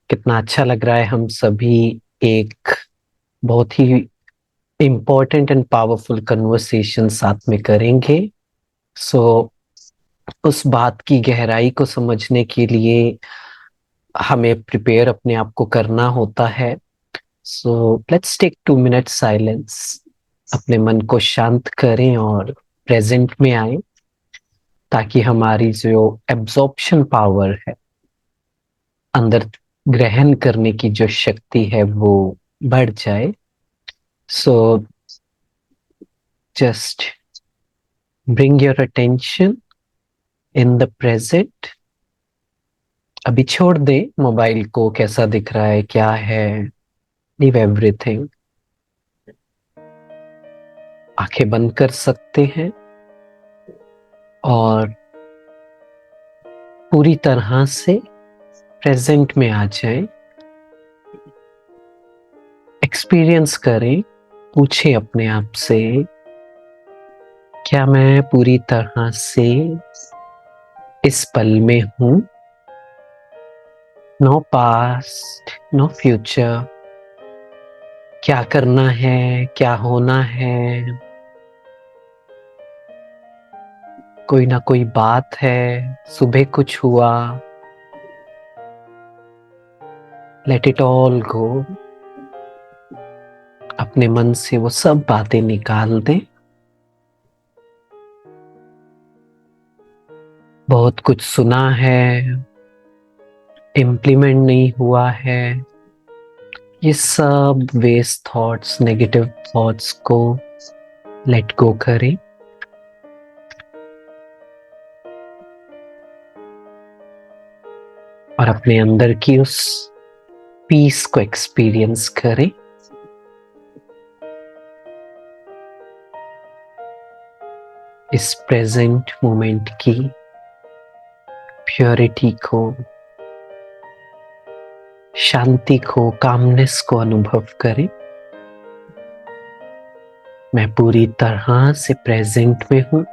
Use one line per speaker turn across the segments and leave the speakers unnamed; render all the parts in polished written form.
कितना अच्छा लग रहा है। हम सभी एक बहुत ही इम्पोर्टेंट एंड पावरफुल कन्वर्सेशन साथ में करेंगे। सो उस बात की गहराई को समझने के लिए हमें प्रिपेयर अपने आप को करना होता है। So let's take 2 minute silence. अपने मन को शांत करें और प्रेजेंट में आए, ताकि हमारी जो एब्जॉर्प्शन पावर है, अंदर ग्रहण करने की जो शक्ति है, वो बढ़ जाए। सो just bring your attention in the present। अभी छोड़ दे मोबाइल को, कैसा दिख रहा है, क्या है। Leave everything. आंखें बंद कर सकते हैं और पूरी तरह से प्रेजेंट में आ जाएं। एक्सपीरियंस करें। पूछे अपने आप से, क्या मैं पूरी तरह से इस पल में हूं? No past, no future. क्या करना है, क्या होना है, कोई ना कोई बात है, सुबह कुछ हुआ। Let it all go. अपने मन से वो सब बातें निकाल दें। बहुत कुछ सुना है, इम्प्लीमेंट नहीं हुआ है। ये सब वेस्ट थॉट्स, नेगेटिव थॉट्स को लेट गो करें और अपने अंदर की उस पीस को एक्सपीरियंस करें। इस प्रेजेंट मोमेंट की प्योरिटी को, शांति को, कामनेस को अनुभव करें। मैं पूरी तरह से प्रेजेंट में हूं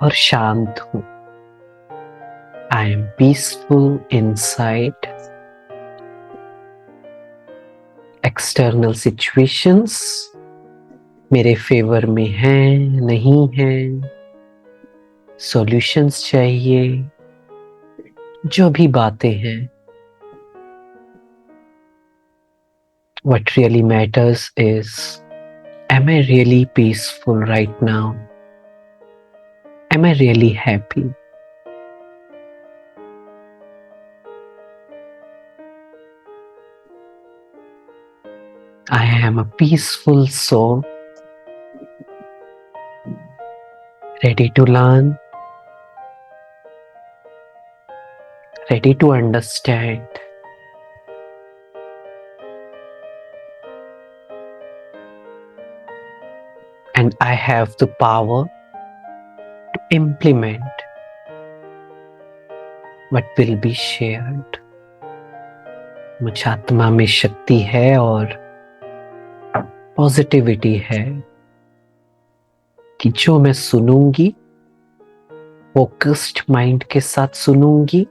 और शांत हूं। I am peaceful inside. External situations मेरे फेवर में हैं, नहीं हैं। सॉल्यूशंस चाहिए, जो भी बातें हैं। What really matters is, am I really peaceful right now? Am I really happy? I am a peaceful soul, ready to learn, ready to understand. And I have the power to implement what will be shared. मुझ आत्मा में शक्ति है और positivity है कि जो मैं सुनूंगी, फोकस्ड माइंड के साथ सुनूंगी,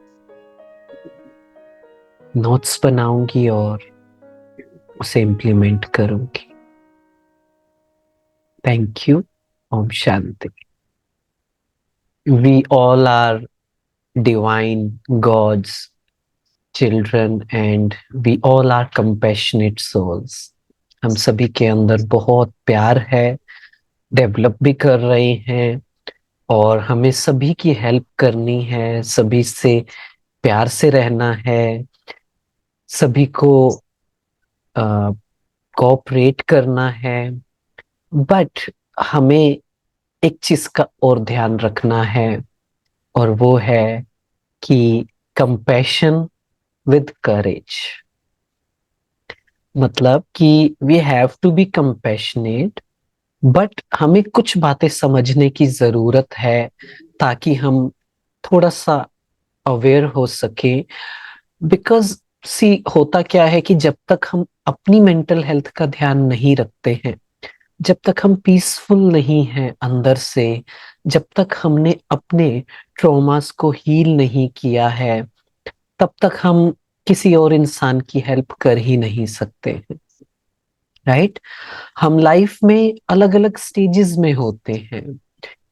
नोट्स बनाऊंगी और उसे इम्प्लीमेंट करूंगी। Thank you. ओम शांति। We all are divine gods, children, and we all are compassionate souls। हम सभी के अंदर बहुत प्यार है, डेवलप भी कर रहे हैं और हमें सभी की हेल्प करनी है, सभी से प्यार से रहना है, सभी को कोऑपरेट करना है। बट हमें एक चीज का और ध्यान रखना है, और वो है कि कंपैशन विद करेज। मतलब कि we have to be compassionate, but हमें कुछ बातें समझने की जरूरत है, ताकि हम थोड़ा सा अवेयर हो सके। बिकॉज सी होता क्या है कि जब तक हम अपनी मेंटल हेल्थ का ध्यान नहीं रखते हैं, जब तक हम पीसफुल नहीं हैं अंदर से, जब तक हमने अपने ट्रॉमास को हील नहीं किया है, तब तक हम किसी और इंसान की हेल्प कर ही नहीं सकते हैं, राइट। हम लाइफ में अलग अलग स्टेजेस में होते हैं।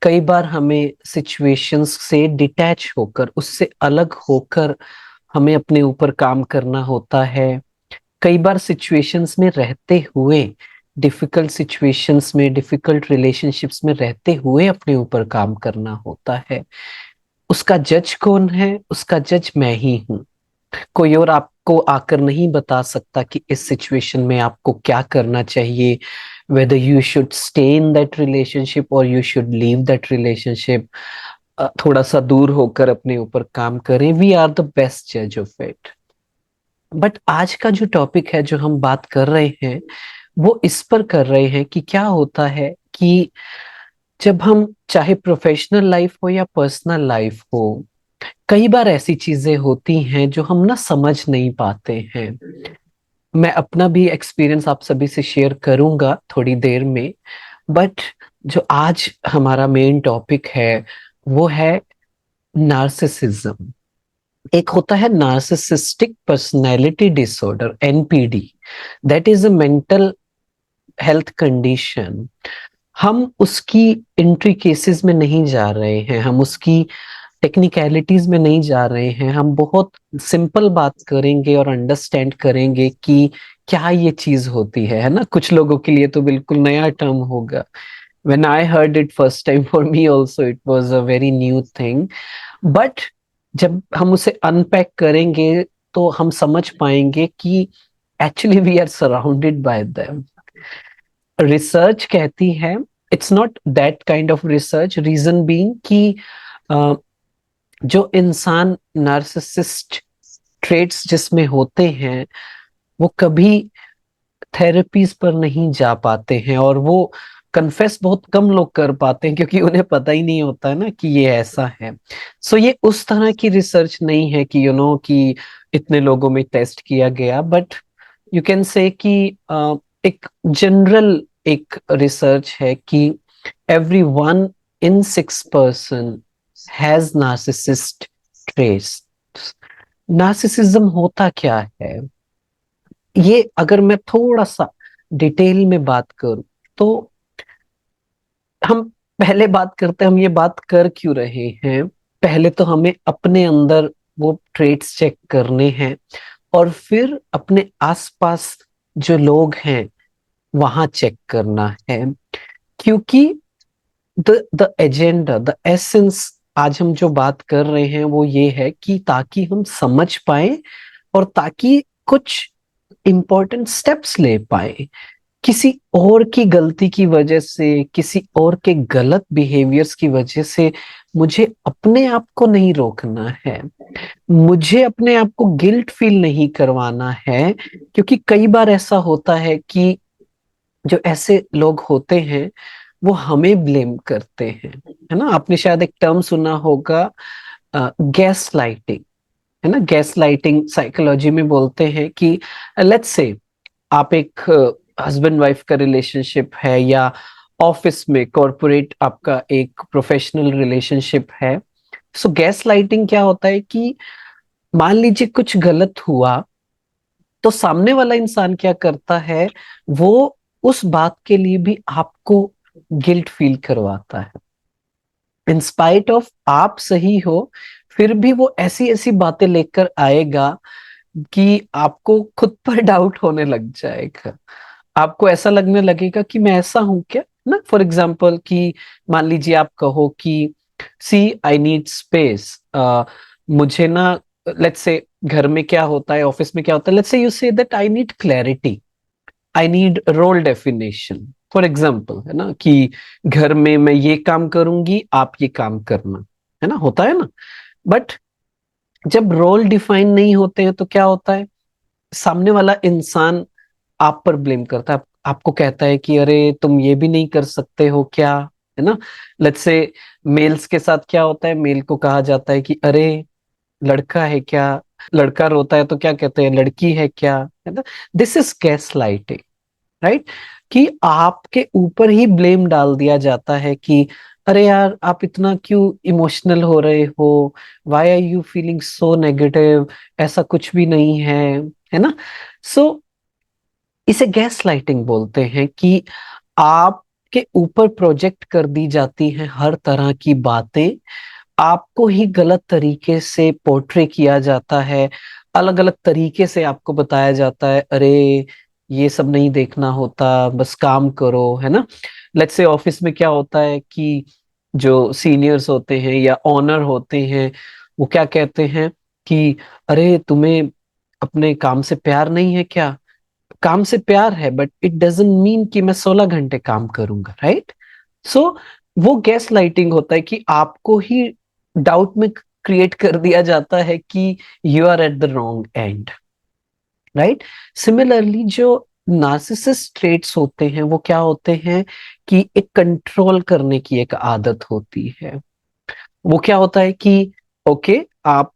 कई बार हमें सिचुएशंस से डिटैच होकर, उससे अलग होकर हमें अपने ऊपर काम करना होता है। कई बार सिचुएशंस में रहते हुए, डिफिकल्ट सिचुएशंस में, डिफिकल्ट रिलेशनशिप्स में रहते हुए अपने ऊपर काम करना होता है। उसका जज कौन है? उसका जज मैं ही हूँ। कोई और आपको आकर नहीं बता सकता कि इस सिचुएशन में आपको क्या करना चाहिए, whether you should stay in that relationship or you should leave that relationship। थोड़ा सा दूर होकर अपने ऊपर काम करें। वी आर द बेस्ट जज ऑफ इट। बट आज का जो टॉपिक है, जो हम बात कर रहे हैं, वो इस पर कर रहे हैं कि क्या होता है कि जब हम, चाहे प्रोफेशनल लाइफ हो या पर्सनल लाइफ हो, कई बार ऐसी चीजें होती हैं जो हम ना समझ नहीं पाते हैं। मैं अपना भी एक्सपीरियंस आप सभी से शेयर करूंगा थोड़ी देर में। बट जो आज हमारा मेन टॉपिक है, वो है नार्सिसिज्म। एक होता है narcissistic personality disorder, NPD. That is a mental health condition. हम उसकी एंट्री केसेस में नहीं जा रहे हैं, हम उसकी टेक्निकलिटीज में नहीं जा रहे हैं। हम बहुत सिंपल बात करेंगे और अंडरस्टैंड करेंगे कि क्या ये चीज होती है ना। कुछ लोगों के लिए तो बिल्कुल नया टर्म होगा। When I heard it first time, for me also it was a very new thing। But जब हम उसे अनपैक करेंगे तो हम समझ पाएंगे कि actually we are surrounded by them. Research कहती है, it's not that kind of research, reason being कि जो इंसान नार्सिसिस्ट ट्रेट्स जिसमें होते हैं, वो कभी थेरेपीज पर नहीं जा पाते हैं, और वो कन्फेस बहुत कम लोग कर पाते हैं, क्योंकि उन्हें पता ही नहीं होता है ना कि ये ऐसा है। सो ये उस तरह की रिसर्च नहीं है कि कि इतने लोगों में टेस्ट किया गया। बट यू कैन से कि एक जनरल एक रिसर्च है कि every 1 in 6 person has narcissist traits। Narcissism होता क्या है, ये अगर मैं थोड़ा सा डिटेल में बात करूं तो हम पहले बात करते हैं, हम ये बात कर क्यों रहे हैं। पहले तो हमें अपने अंदर वो ट्रेट्स चेक करने हैं, और फिर अपने आसपास जो लोग हैं वहां चेक करना है। क्योंकि द एजेंडा, द एसेंस, आज हम जो बात कर रहे हैं वो ये है कि ताकि हम समझ पाए, और ताकि कुछ इंपॉर्टेंट स्टेप्स ले पाए। किसी और की गलती की वजह से, किसी और के गलत बिहेवियर्स की वजह से मुझे अपने आप को नहीं रोकना है। मुझे अपने आप को गिल्ट फील नहीं करवाना है। क्योंकि कई बार ऐसा होता है कि जो ऐसे लोग होते हैं वो हमें ब्लेम करते हैं, है ना। आपने शायद एक टर्म सुना होगा, गैस लाइटिंग, है ना। गैस लाइटिंग साइकोलॉजी में बोलते हैं कि लेट्स से आप एक हस्बैंड वाइफ का रिलेशनशिप है, या ऑफिस में कॉरपोरेट आपका एक प्रोफेशनल रिलेशनशिप है। सो गैस लाइटिंग क्या होता है कि मान लीजिए कुछ गलत हुआ, तो सामने वाला इंसान क्या करता है, वो उस बात के लिए भी आपको गिल्ट फील करवाता है। इंस्पाइट ऑफ आप सही हो, फिर भी वो ऐसी ऐसी बातें लेकर आएगा कि आपको खुद पर डाउट होने लग जाएगा। आपको ऐसा लगने लगेगा कि मैं ऐसा हूं क्या, ना। फॉर एग्जाम्पल कि मान लीजिए आप कहो कि सी आई नीड स्पेस, मुझे ना, लेट्स से घर में क्या होता है, ऑफिस में क्या होता है, let's say you say that I need clarity, I need role definition. For example, है ना, कि घर में मैं ये काम करूंगी, आप ये काम करना, है ना, होता है ना। बट जब रोल डिफाइन नहीं होते हैं तो क्या होता है, सामने वाला इंसान आप पर ब्लेम करता है, आपको कहता है कि अरे तुम ये भी नहीं कर सकते हो क्या, है ना। लेट्स से मेल्स के साथ क्या होता है, मेल को कहा जाता है कि अरे लड़का है क्या, लड़का रोता है तो क्या कहते हैं, लड़की है क्या, है ना। This is gas lighting, right. कि आपके ऊपर ही ब्लेम डाल दिया जाता है कि अरे यार आप इतना क्यों इमोशनल हो रहे हो, why are you feeling so negative, ऐसा कुछ भी नहीं है ना। सो इसे गैस लाइटिंग बोलते हैं कि आपके ऊपर प्रोजेक्ट कर दी जाती हैं हर तरह की बातें, आपको ही गलत तरीके से पोर्ट्रे किया जाता है, अलग अलग तरीके से आपको बताया जाता है, अरे ये सब नहीं देखना होता, बस काम करो, है ना। लेट्स से ऑफिस में क्या होता है कि जो सीनियर्स होते हैं या ऑनर होते हैं, वो क्या कहते हैं कि अरे तुम्हें अपने काम से प्यार नहीं है क्या। काम से प्यार है बट इट डजेंट मीन कि मैं 16 घंटे काम करूंगा, राइट। सो वो गैस लाइटिंग होता है कि आपको ही डाउट में क्रिएट कर दिया जाता है कि you are at the wrong end, right. Similarly जो नार्सिसिस्ट ट्रेट्स होते हैं वो क्या होते हैं कि एक कंट्रोल करने की एक आदत होती है। वो क्या होता है कि ओके आप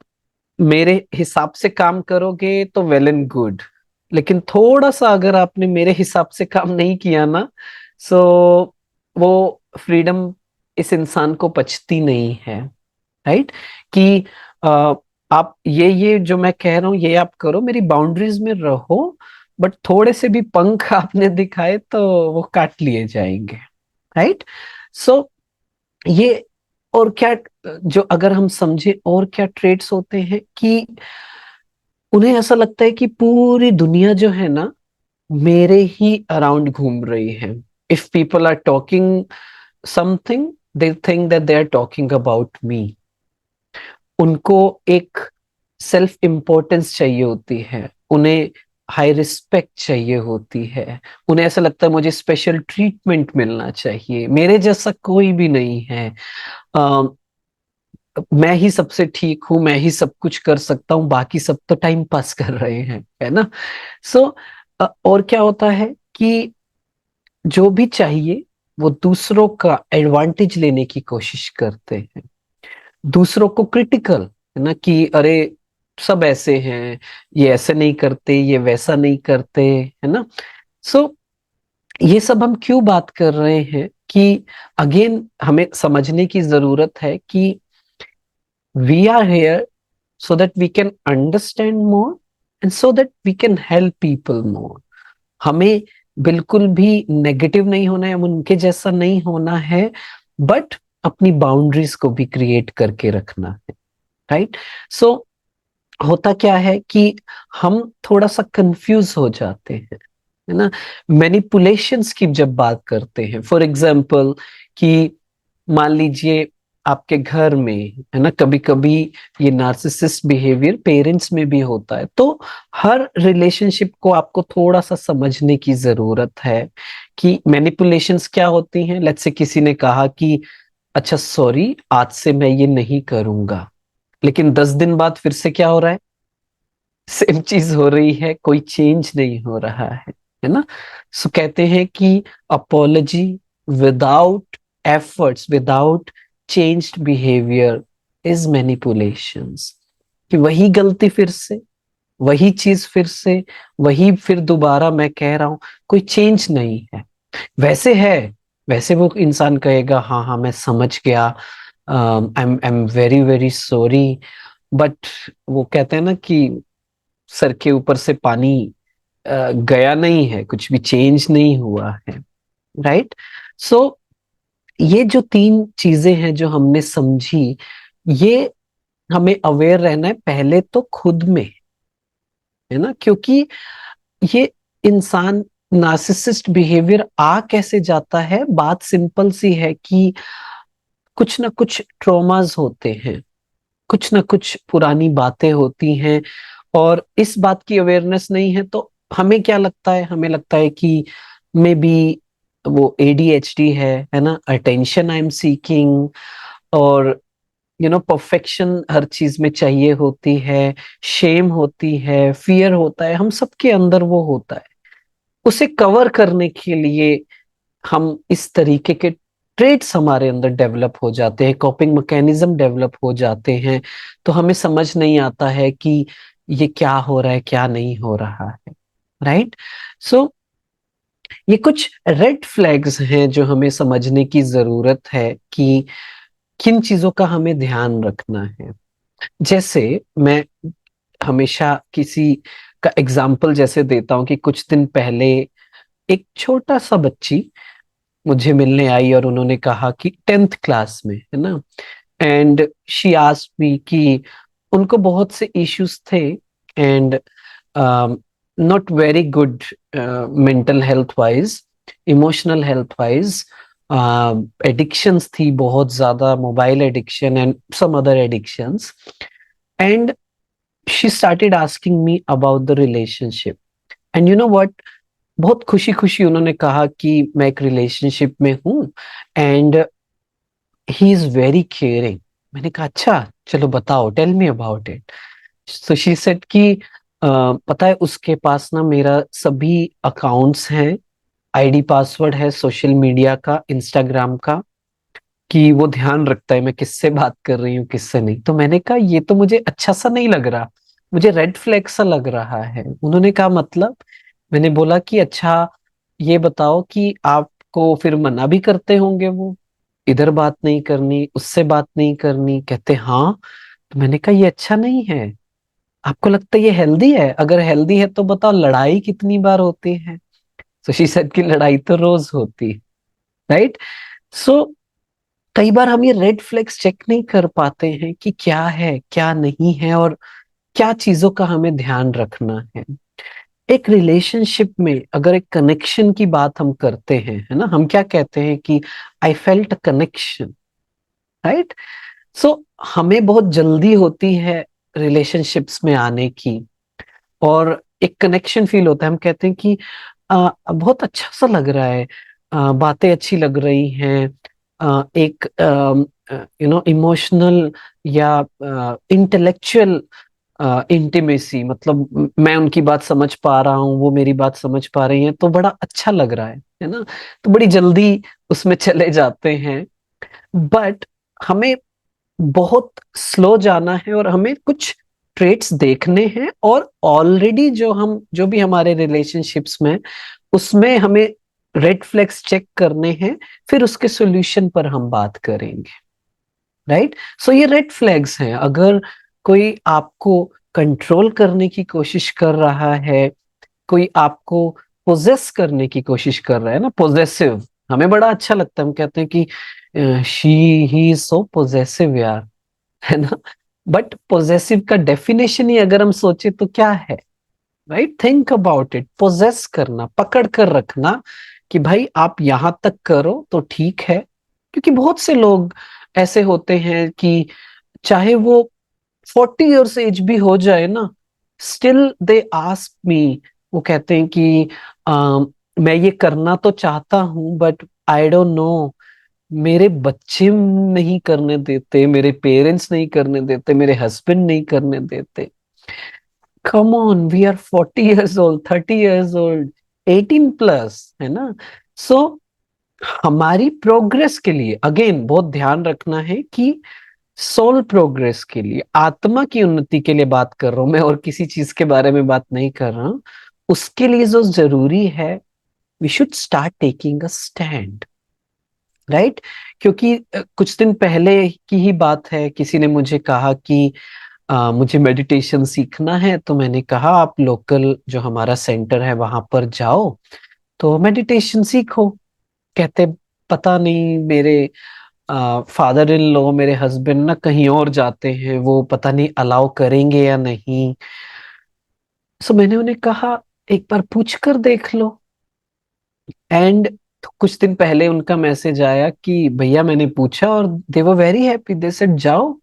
मेरे हिसाब से काम करोगे तो वेल एंड गुड, लेकिन थोड़ा सा अगर आपने मेरे हिसाब से काम नहीं किया ना, सो वो फ्रीडम इस इंसान को पचती नहीं है, राइट। कि अ, आप ये जो मैं कह रहा हूं ये आप करो, मेरी बाउंड्रीज में रहो, बट थोड़े से भी पंख आपने दिखाए तो वो काट लिए जाएंगे, राइट। सो ये और क्या, जो अगर हम समझे और क्या ट्रेड्स होते हैं कि उन्हें ऐसा लगता है कि पूरी दुनिया जो है ना मेरे ही अराउंड घूम रही है। If people are talking something, they think that they are talking about me. उनको एक सेल्फ इम्पोर्टेंस चाहिए होती है, उन्हें हाई रिस्पेक्ट चाहिए होती है, उन्हें ऐसा लगता है मुझे स्पेशल ट्रीटमेंट मिलना चाहिए, मेरे जैसा कोई भी नहीं है, मैं ही सबसे ठीक हूं, मैं ही सब कुछ कर सकता हूं, बाकी सब तो टाइम पास कर रहे हैं, है ना। सो और क्या होता है कि जो भी चाहिए वो दूसरों का एडवांटेज लेने की कोशिश करते हैं, दूसरों को क्रिटिकल, है ना, कि अरे सब ऐसे हैं, ये ऐसे नहीं करते, ये वैसा नहीं करते, है ना। सो ये सब हम क्यों बात कर रहे हैं कि अगेन हमें समझने की जरूरत है कि we are here so that we can understand more and so that we can help people more. हमें बिल्कुल भी नेगेटिव नहीं होना है, हम उनके जैसा नहीं होना है, बट अपनी बाउंड्रीज को भी क्रिएट करके रखना है, राइट। सो होता क्या है कि हम थोड़ा सा कंफ्यूज हो जाते हैं, है ना। मैनिपुलेशंस की जब बात करते हैं, फॉर एग्जाम्पल कि मान लीजिए आपके घर में, है ना, कभी कभी ये नार्सिसिस्ट बिहेवियर पेरेंट्स में भी होता है, तो हर रिलेशनशिप को आपको थोड़ा सा समझने की जरूरत है कि मैनिपुलेशंस क्या होती हैं। लेट्स से किसी ने कहा कि अच्छा सॉरी आज से मैं ये नहीं करूंगा, लेकिन 10 दिन बाद फिर से क्या हो रहा है, सेम चीज हो रही है, कोई चेंज नहीं हो रहा है ना। सो कहते हैं कि apology without efforts, without changed behaviour is manipulations. कि वही गलती फिर से, वही चीज फिर से, वही फिर दोबारा, मैं कह रहा हूं कोई चेंज नहीं है। वैसे है, वैसे वो इंसान कहेगा हाँ हाँ मैं समझ गया, I am very very sorry, but वो कहते हैं ना कि सर के ऊपर से पानी गया नहीं है, कुछ भी चेंज नहीं हुआ है, राइट। सो ये जो तीन चीजें हैं जो हमने समझी, ये हमें अवेयर रहना है पहले तो खुद में, है ना, क्योंकि ये इंसान नार्सिसिस्ट बिहेवियर आ कैसे जाता है, बात सिंपल सी है कि कुछ ना कुछ ट्रॉमास होते हैं, कुछ ना कुछ पुरानी बातें होती हैं, और इस बात की अवेयरनेस नहीं है तो हमें क्या लगता है, हमें लगता है कि मे बी वो एडीएचडी है ना, अटेंशन आई एम सीकिंग, और परफेक्शन हर चीज में चाहिए होती है, शेम होती है, फियर होता है, हम सबके अंदर वो होता है। उसे कवर करने के लिए हम इस तरीके के ट्रेड्स हमारे अंदर डेवलप हो जाते हैं, कॉपिंग मैकेनिज्म डेवलप हो जाते हैं, तो हमें समझ नहीं आता है कि ये क्या हो रहा है क्या नहीं हो रहा है, राइट। सो ये कुछ रेड फ्लैग्स हैं जो हमें समझने की जरूरत है कि किन चीजों का हमें ध्यान रखना है। जैसे मैं हमेशा किसी का एग्जाम्पल जैसे देता हूँ कि कुछ दिन पहले एक छोटा सा बच्ची मुझे मिलने आई और उन्होंने कहा कि 10th क्लास में है ना, एंड शी आस्क्ड मी कि उनको बहुत से इश्यूज थे, and not very good mental health wise, emotional health wise, addictions थी बहुत ज्यादा, mobile addiction and some other addictions, and she started asking me about the relationship. And you know what, बहुत खुशी खुशी उन्होंने कहा कि मैं एक रिलेशनशिप में हूँ and he is very caring. मैंने कहा अच्छा, चलो बताओ, tell me about it. So she said कि पता है उसके पास ना मेरा सभी अकाउंट्स हैं, आईडी पासवर्ड है सोशल मीडिया का, इंस्टाग्राम का, कि वो ध्यान रखता है मैं किससे बात कर रही हूँ किससे नहीं। तो मैंने कहा ये तो मुझे अच्छा सा नहीं लग रहा, मुझे रेड फ्लैग सा लग रहा है। उन्होंने कहा मतलब? मैंने बोला कि अच्छा ये बताओ कि आपको फिर मना भी करते होंगे वो, इधर बात नहीं करनी उससे बात नहीं करनी? कहते हाँ। तो मैंने कहा ये अच्छा नहीं है, आपको लगता है ये हेल्दी है? अगर हेल्दी है तो बताओ लड़ाई कितनी बार होती है? तो शी सेड की लड़ाई तो रोज होती, राइट? सो कई बार हम ये रेड फ्लैग्स चेक नहीं कर पाते हैं कि क्या है क्या नहीं है और क्या चीजों का हमें ध्यान रखना है। एक रिलेशनशिप में अगर एक कनेक्शन की बात हम करते हैं, है ना, हम क्या कहते हैं कि आई फेल्ट कनेक्शन, राइट? सो हमें बहुत जल्दी होती है रिलेशनशिप्स में आने की, और एक कनेक्शन फील होता है, हम कहते हैं कि बहुत अच्छा सा लग रहा है, बातें अच्छी लग रही हैं, एक इमोशनल या इंटेलेक्चुअल इंटीमेसी, मतलब मैं उनकी बात समझ पा रहा हूँ, वो मेरी बात समझ पा रही हैं, तो बड़ा अच्छा लग रहा है ना? तो बड़ी जल्दी उसमें चले जाते हैं। बट हमें बहुत स्लो जाना है और हमें कुछ ट्रेट्स देखने हैं, और ऑलरेडी जो भी हमारे रिलेशनशिप्स में, उसमें हमें रेड फ्लैग्स चेक करने हैं, फिर उसके सॉल्यूशन पर हम बात करेंगे, राइट? सो ये रेड फ्लैग्स हैं। अगर कोई आपको कंट्रोल करने की कोशिश कर रहा है, कोई आपको पोजेस करने की कोशिश कर रहा है ना, पोजेसिव, हमें बड़ा अच्छा लगता है, हम कहते हैं कि she he is so possessive यार, है ना? बट पोजेसिव का डेफिनेशन ही अगर हम सोचे तो क्या है, right? Think about it. Possess करना, पकड़ कर रखना कि भाई आप यहां तक करो तो ठीक है। क्योंकि बहुत से लोग ऐसे होते हैं कि चाहे वो 40 years एज भी हो जाए ना, स्टिल दे आस्क मी, वो कहते हैं कि मैं ये करना तो चाहता हूं बट आई डोंट नो, मेरे बच्चे नहीं करने देते, मेरे पेरेंट्स नहीं करने देते, मेरे हस्बैंड नहीं करने देते। Come on, we are 40 years old, 30 years old, 18 plus, है ना? सो हमारी प्रोग्रेस के लिए अगेन बहुत ध्यान रखना है कि सोल प्रोग्रेस के लिए, आत्मा की उन्नति के लिए बात कर रहा हूं मैं, और किसी चीज के बारे में बात नहीं कर रहा हूं। उसके लिए जो जरूरी है, we should start taking a stand, right? क्योंकि कुछ दिन पहले की ही बात है, किसी ने मुझे कहा कि मुझे मेडिटेशन सीखना है, तो मैंने कहा आप लोकल जो हमारा सेंटर है वहां पर जाओ तो मेडिटेशन सीखो। कहते पता नहीं, मेरे फादर इन लॉ, मेरे हस्बैंड ना कहीं और जाते हैं, वो पता नहीं अलाउ करेंगे या नहीं। सो मैंने उन्हें कहा एक बार पूछ कर देख लो। एंड कुछ दिन पहले उनका मैसेज आया कि भैया मैंने पूछा और they were very happy, they said जाओ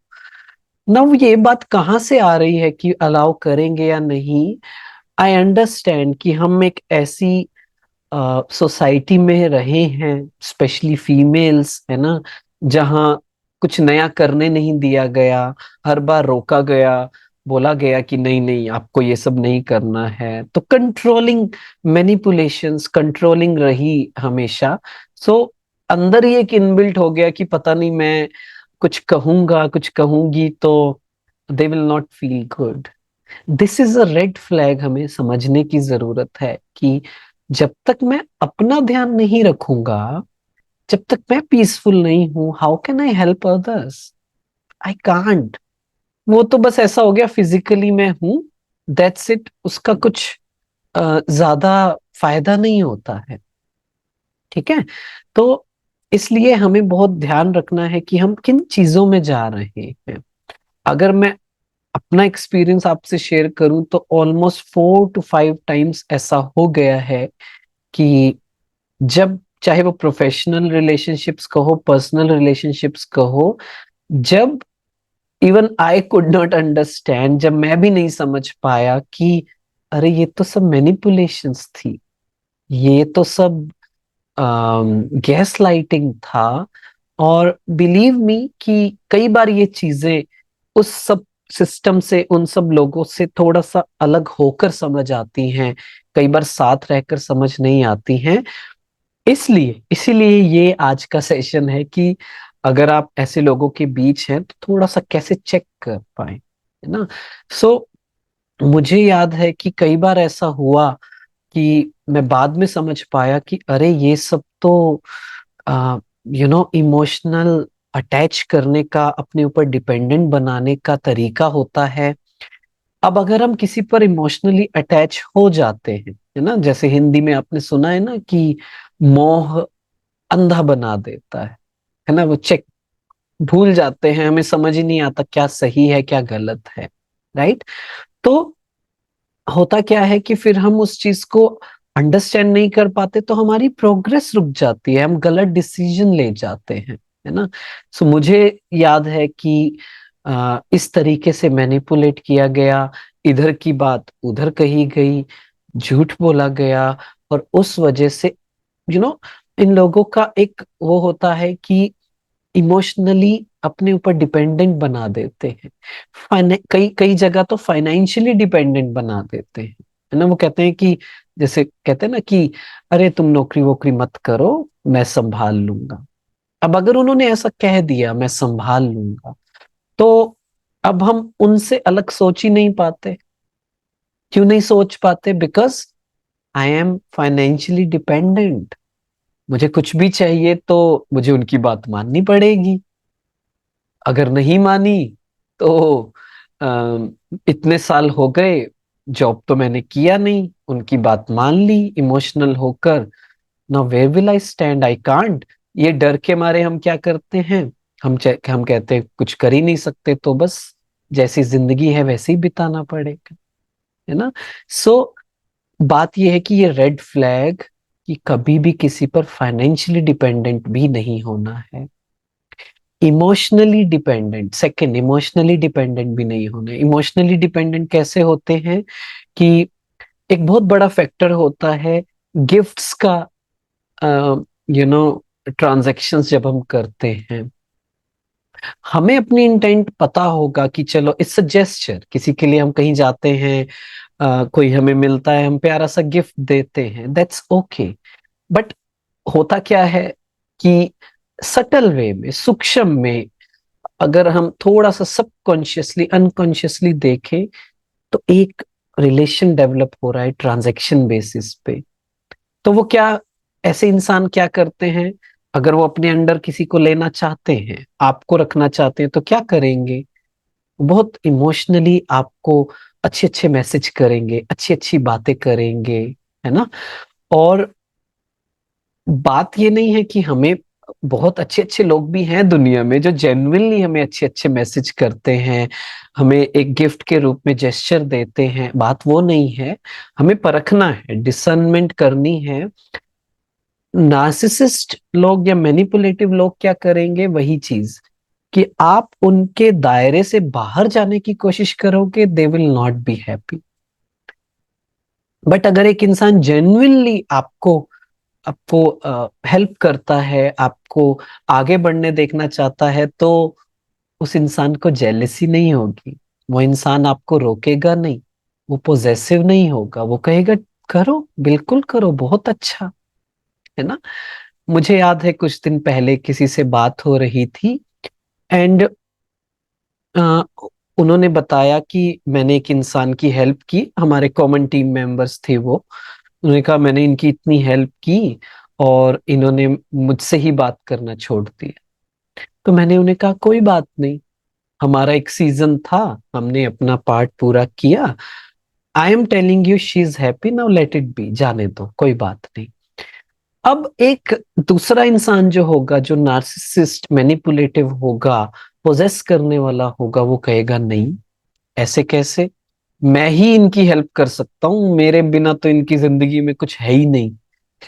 ना। ये बात कहाँ से आ रही है कि अलाउ करेंगे या नहीं? आई अंडरस्टैंड कि हम एक ऐसी सोसाइटी में रहे हैं, स्पेशली फीमेल्स, है ना, जहाँ कुछ नया करने नहीं दिया गया, हर बार रोका गया, बोला गया कि नहीं नहीं आपको ये सब नहीं करना है, तो कंट्रोलिंग, मैनिपुलेशंस, कंट्रोलिंग रही हमेशा। सो अंदर ही एक इनबिल्ट हो गया कि पता नहीं मैं कुछ कहूंगा कुछ कहूंगी तो दे will not feel good. This is a red flag, हमें समझने की जरूरत है कि जब तक मैं अपना ध्यान नहीं रखूंगा, जब तक मैं पीसफुल नहीं हूं, how can I help others? I can't. वो तो बस ऐसा हो गया, फिजिकली मैं हूं, दैट्स इट, उसका कुछ ज्यादा फायदा नहीं होता है। ठीक है। तो इसलिए हमें बहुत ध्यान रखना है कि हम किन चीजों में जा रहे हैं। अगर मैं अपना एक्सपीरियंस आपसे शेयर करूं तो ऑलमोस्ट 4 to 5 टाइम्स ऐसा हो गया है कि जब, चाहे वो प्रोफेशनल रिलेशनशिप्स कहो, पर्सनल रिलेशनशिप्स कहो, जब even I could not understand, जब मैं भी नहीं समझ पाया कि अरे ये तो सब मैनिपुलेशंस थी, ये तो सब गैस लाइटिंग था। और बिलीव मी कि कई बार ये चीजें उस सब सिस्टम से, उन सब लोगों से थोड़ा सा अलग होकर समझ आती हैं, कई बार साथ रहकर समझ नहीं आती हैं। इसलिए इसीलिए ये आज का सेशन है कि अगर आप ऐसे लोगों के बीच हैं तो थोड़ा सा कैसे चेक कर पाए, है ना। सो मुझे याद है कि कई बार ऐसा हुआ कि मैं बाद में समझ पाया कि अरे ये सब तो इमोशनल अटैच करने का, अपने ऊपर डिपेंडेंट बनाने का तरीका होता है। अब अगर हम किसी पर इमोशनली अटैच हो जाते हैं, है ना, जैसे हिंदी में आपने सुना है ना कि मोह अंधा बना देता है ना, वो चेक भूल जाते हैं, हमें समझ ही नहीं आता क्या सही है क्या गलत है, राइट। तो होता क्या है कि फिर हम उस चीज को अंडरस्टैंड नहीं कर पाते, तो हमारी प्रोग्रेस रुक जाती है, हम गलत डिसीजन ले जाते हैं, है ना। सो मुझे याद है कि इस तरीके से मैनिपुलेट किया गया, इधर की बात उधर कही गई, झूठ बोला गया, और उस वजह से यू नो इन लोगों का एक वो होता है कि इमोशनली अपने ऊपर डिपेंडेंट बना देते हैं। कई कई जगह तो फाइनेंशियली डिपेंडेंट बना देते हैं, है ना। वो कहते हैं कि, जैसे कहते हैं ना कि अरे तुम नौकरी वोकरी मत करो, मैं संभाल लूंगा। अब अगर उन्होंने ऐसा कह दिया मैं संभाल लूंगा, तो अब हम उनसे अलग सोच ही नहीं पाते। क्यों नहीं सोच पाते? Because I am financially dependent. मुझे कुछ भी चाहिए तो मुझे उनकी बात माननी पड़ेगी। अगर नहीं मानी तो इतने साल हो गए, जॉब तो मैंने किया नहीं, उनकी बात मान ली इमोशनल होकर। Now where will I stand? I can't. ये डर के मारे हम क्या करते हैं, हम कहते हैं कुछ कर ही नहीं सकते, तो बस जैसी जिंदगी है वैसे ही बिताना पड़ेगा, है ना। सो बात यह है कि ये रेड फ्लैग, कि कभी भी किसी पर फाइनेंशियली डिपेंडेंट भी नहीं होना है। Emotionally dependent, second, emotionally dependent भी नहीं होना है। इमोशनली डिपेंडेंट कैसे होते हैं कि एक बहुत बड़ा फैक्टर होता है गिफ्ट्स का, यू नो ट्रांजैक्शंस जब हम करते हैं, हमें अपनी इंटेंट पता होगा कि चलो इट्स अ जेस्चर, किसी के लिए हम कहीं जाते हैं, कोई हमें मिलता है, हम प्यारा सा गिफ्ट देते हैं, दैट्स ओके। बट होता क्या है कि सटल वे में, सूक्ष्म में, अगर हम थोड़ा सा सबकॉन्शियसली, अनकॉन्शियसली देखें, तो एक रिलेशन डेवलप हो रहा है ट्रांजैक्शन बेसिस पे। तो वो क्या, ऐसे इंसान क्या करते हैं, अगर वो अपने अंडर किसी को लेना चाहते हैं, आपको रखना चाहते हैं, तो क्या करेंगे? बहुत इमोशनली आपको अच्छे अच्छे मैसेज करेंगे, अच्छी अच्छी बातें करेंगे, है ना। और बात ये नहीं है कि हमें, बहुत अच्छे अच्छे लोग भी हैं दुनिया में जो जेन्युइनली हमें अच्छे अच्छे मैसेज करते हैं, हमें एक गिफ्ट के रूप में जेस्चर देते हैं, बात वो नहीं है। हमें परखना है, डिसर्नमेंट करनी है। नार्सिसिस्ट लोग या मैनिपुलेटिव लोग क्या करेंगे, वही चीज कि आप उनके दायरे से बाहर जाने की कोशिश करोगे, दे will not be happy. But अगर एक इंसान जेन्युइनली आपको आपको हेल्प करता है, आपको आगे बढ़ने देखना चाहता है, तो उस इंसान को जेलसी नहीं होगी, वो इंसान आपको रोकेगा नहीं, वो पोजेसिव नहीं होगा, वो कहेगा करो, बिल्कुल करो, बहुत अच्छा, है ना। मुझे याद है कुछ दिन पहले किसी से बात हो रही थी, एंड उन्होंने बताया कि मैंने एक इंसान की हेल्प की, हमारे कॉमन टीम मेंबर्स थे वो। उन्होंने कहा मैंने इनकी इतनी हेल्प की और इन्होंने मुझसे ही बात करना छोड़ दिया। तो मैंने उन्हें कहा कोई बात नहीं, हमारा एक सीजन था, हमने अपना पार्ट पूरा किया। I am telling you she is happy now, let it be, जाने दो, कोई बात नहीं। अब एक दूसरा इंसान जो होगा, जो नार्सिसिस्ट मैनिपुलेटिव होगा, पोजेस करने वाला होगा, वो कहेगा नहीं, ऐसे कैसे, मैं ही इनकी हेल्प कर सकता हूँ, मेरे बिना तो इनकी जिंदगी में कुछ है ही नहीं,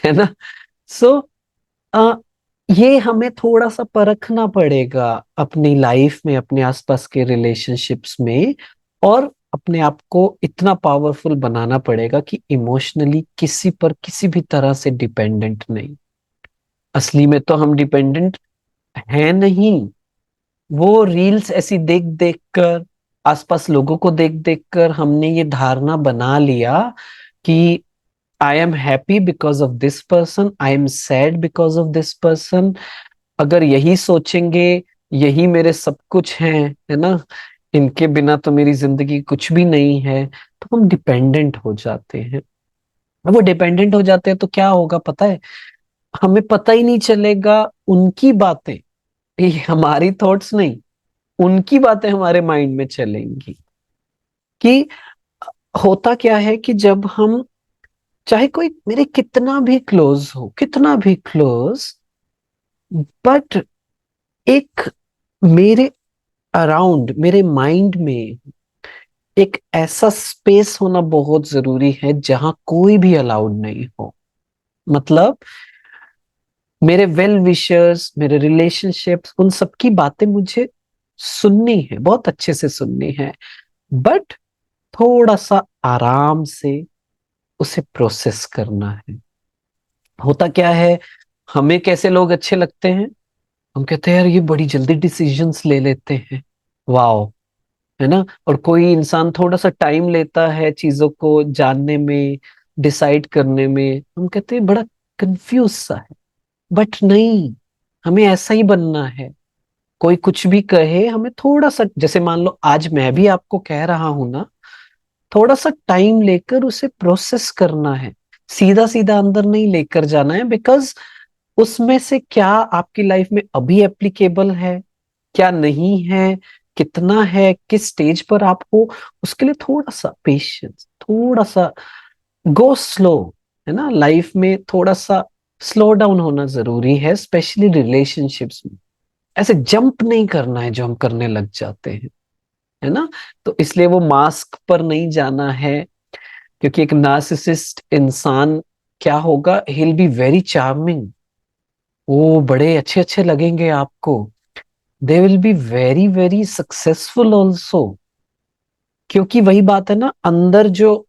है ना। सो ये हमें थोड़ा सा परखना पड़ेगा अपनी लाइफ में, अपने आसपास के रिलेशनशिप्स में, और अपने आप को इतना पावरफुल बनाना पड़ेगा कि इमोशनली किसी पर किसी भी तरह से डिपेंडेंट नहीं। असली में तो हम डिपेंडेंट हैं नहीं, वो रील्स ऐसी देख देख कर, आसपास लोगों को देख देख कर हमने ये धारणा बना लिया कि I am happy because of this person, I am sad because of this person. अगर यही सोचेंगे, यही मेरे सब कुछ है ना, इनके बिना तो मेरी जिंदगी कुछ भी नहीं है, तो हम डिपेंडेंट हो जाते हैं। वो डिपेंडेंट हो जाते हैं तो क्या होगा पता है, हमें पता ही नहीं चलेगा, उनकी बातें, ये हमारी थॉट्स नहीं, उनकी बातें हमारे माइंड में चलेंगी। कि होता क्या है कि जब हम, चाहे कोई मेरे कितना भी क्लोज हो, कितना भी क्लोज, बट एक मेरे अराउंड, मेरे माइंड में एक ऐसा स्पेस होना बहुत जरूरी है जहां कोई भी अलाउड नहीं हो। मतलब मेरे वेल विशर्स, मेरे रिलेशनशिप्स, उन सबकी बातें मुझे सुननी है, बहुत अच्छे से सुननी है, बट थोड़ा सा आराम से उसे प्रोसेस करना है। होता क्या है, हमें कैसे लोग अच्छे लगते हैं, हम कहते हैं यार ये बड़ी जल्दी डिसीजंस ले लेते हैं, वाओ, है ना। और कोई इंसान थोड़ा सा टाइम लेता है चीजों को जानने में, डिसाइड करने में, हम कहते हैं बड़ा कंफ्यूज सा है। बट नहीं, हमें ऐसा ही बनना है। कोई कुछ भी कहे, हमें थोड़ा सा, जैसे मान लो आज मैं भी आपको कह रहा हूं ना, थोड़ा सा टाइम लेकर उसे प्रोसेस करना है, सीधा सीधा अंदर नहीं लेकर जाना है। बिकॉज उसमें से क्या आपकी लाइफ में अभी एप्लीकेबल है, क्या नहीं है, कितना है, किस स्टेज पर आप हो, उसके लिए थोड़ा सा पेशेंस, थोड़ा सा गो स्लो, है ना। लाइफ में थोड़ा सा स्लो डाउन होना जरूरी है, स्पेशली रिलेशनशिप्स में। ऐसे जंप नहीं करना है जो हम करने लग जाते हैं, है ना। तो इसलिए वो मास्क पर नहीं जाना है, क्योंकि एक नार्सिसिस्ट इंसान क्या होगा, he will be very charming, वो बड़े अच्छे अच्छे लगेंगे आपको, they will be very very successful also. क्योंकि वही बात है ना, अंदर जो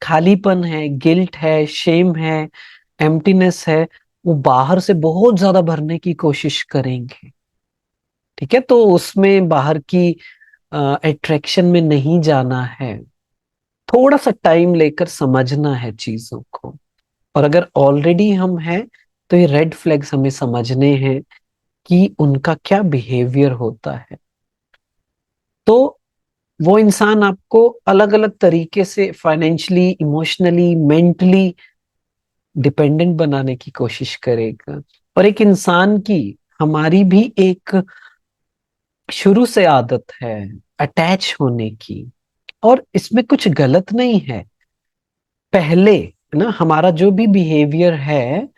खालीपन है, गिल्ट है, शेम है, एम्प्टीनेस है, वो बाहर से बहुत ज्यादा भरने की कोशिश करेंगे। ठीक है, तो उसमें बाहर की अट्रैक्शन में नहीं जाना है, थोड़ा सा टाइम लेकर समझना है चीजों को। और अगर ऑलरेडी हम हैं, तो ये रेड फ्लैग्स हमें समझने हैं कि उनका क्या बिहेवियर होता है। तो वो इंसान आपको अलग अलग तरीके से फाइनेंशियली, इमोशनली, मेंटली डिपेंडेंट बनाने की कोशिश करेगा। और एक इंसान की, हमारी भी एक शुरू से आदत है अटैच होने की, और इसमें कुछ गलत नहीं है। पहले, है ना, हमारा जो भी बिहेवियर है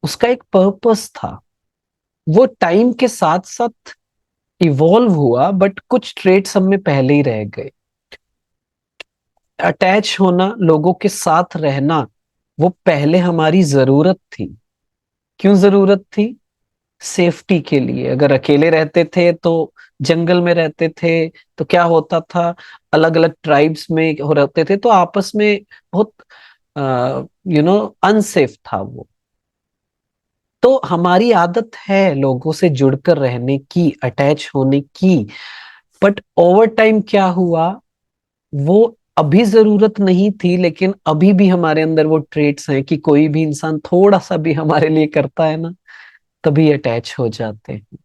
उसका एक पर्पस था, वो टाइम के साथ साथ इवॉल्व हुआ, बट कुछ ट्रेट्स हम में पहले ही रह गए। अटैच होना, लोगों के साथ रहना, वो पहले हमारी जरूरत थी। क्यों जरूरत थी? सेफ्टी के लिए। अगर अकेले रहते थे तो, जंगल में रहते थे तो क्या होता था, अलग अलग ट्राइब्स में हो रहते थे तो आपस में बहुत अनसेफ था वो। तो हमारी आदत है लोगों से जुड़कर रहने की, अटैच होने की। बट ओवर टाइम क्या हुआ, वो अभी जरूरत नहीं थी, लेकिन अभी भी हमारे अंदर वो ट्रेट्स हैं कि कोई भी इंसान थोड़ा सा भी हमारे लिए करता है ना, तभी अटैच हो जाते हैं।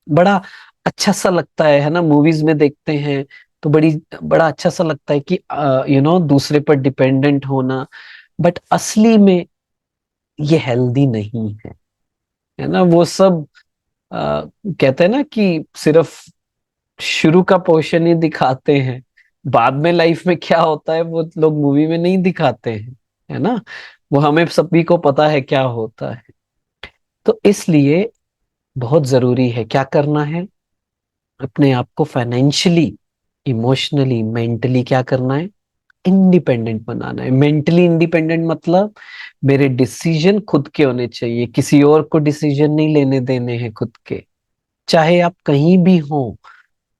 बड़ा अच्छा सा लगता है ना, मूवीज में देखते हैं तो बड़ा अच्छा सा लगता है कि दूसरे पर डिपेंडेंट होना। बट असली में ये हेल्दी नहीं है ना। वो सब कहते हैं ना कि सिर्फ शुरू का पोर्शन ही दिखाते हैं, बाद में लाइफ में क्या होता है वो लोग मूवी में नहीं दिखाते हैं, है ना। वो हमें सभी को पता है क्या होता है। तो इसलिए बहुत जरूरी है क्या करना है, अपने आप को फाइनेंशियली, इमोशनली, मेंटली क्या करना है, इंडिपेंडेंट बनाना है। मेंटली इंडिपेंडेंट मतलब मेरे डिसीजन खुद के होने चाहिए, किसी और को डिसीजन नहीं लेने देने हैं खुद के। चाहे आप कहीं भी हो,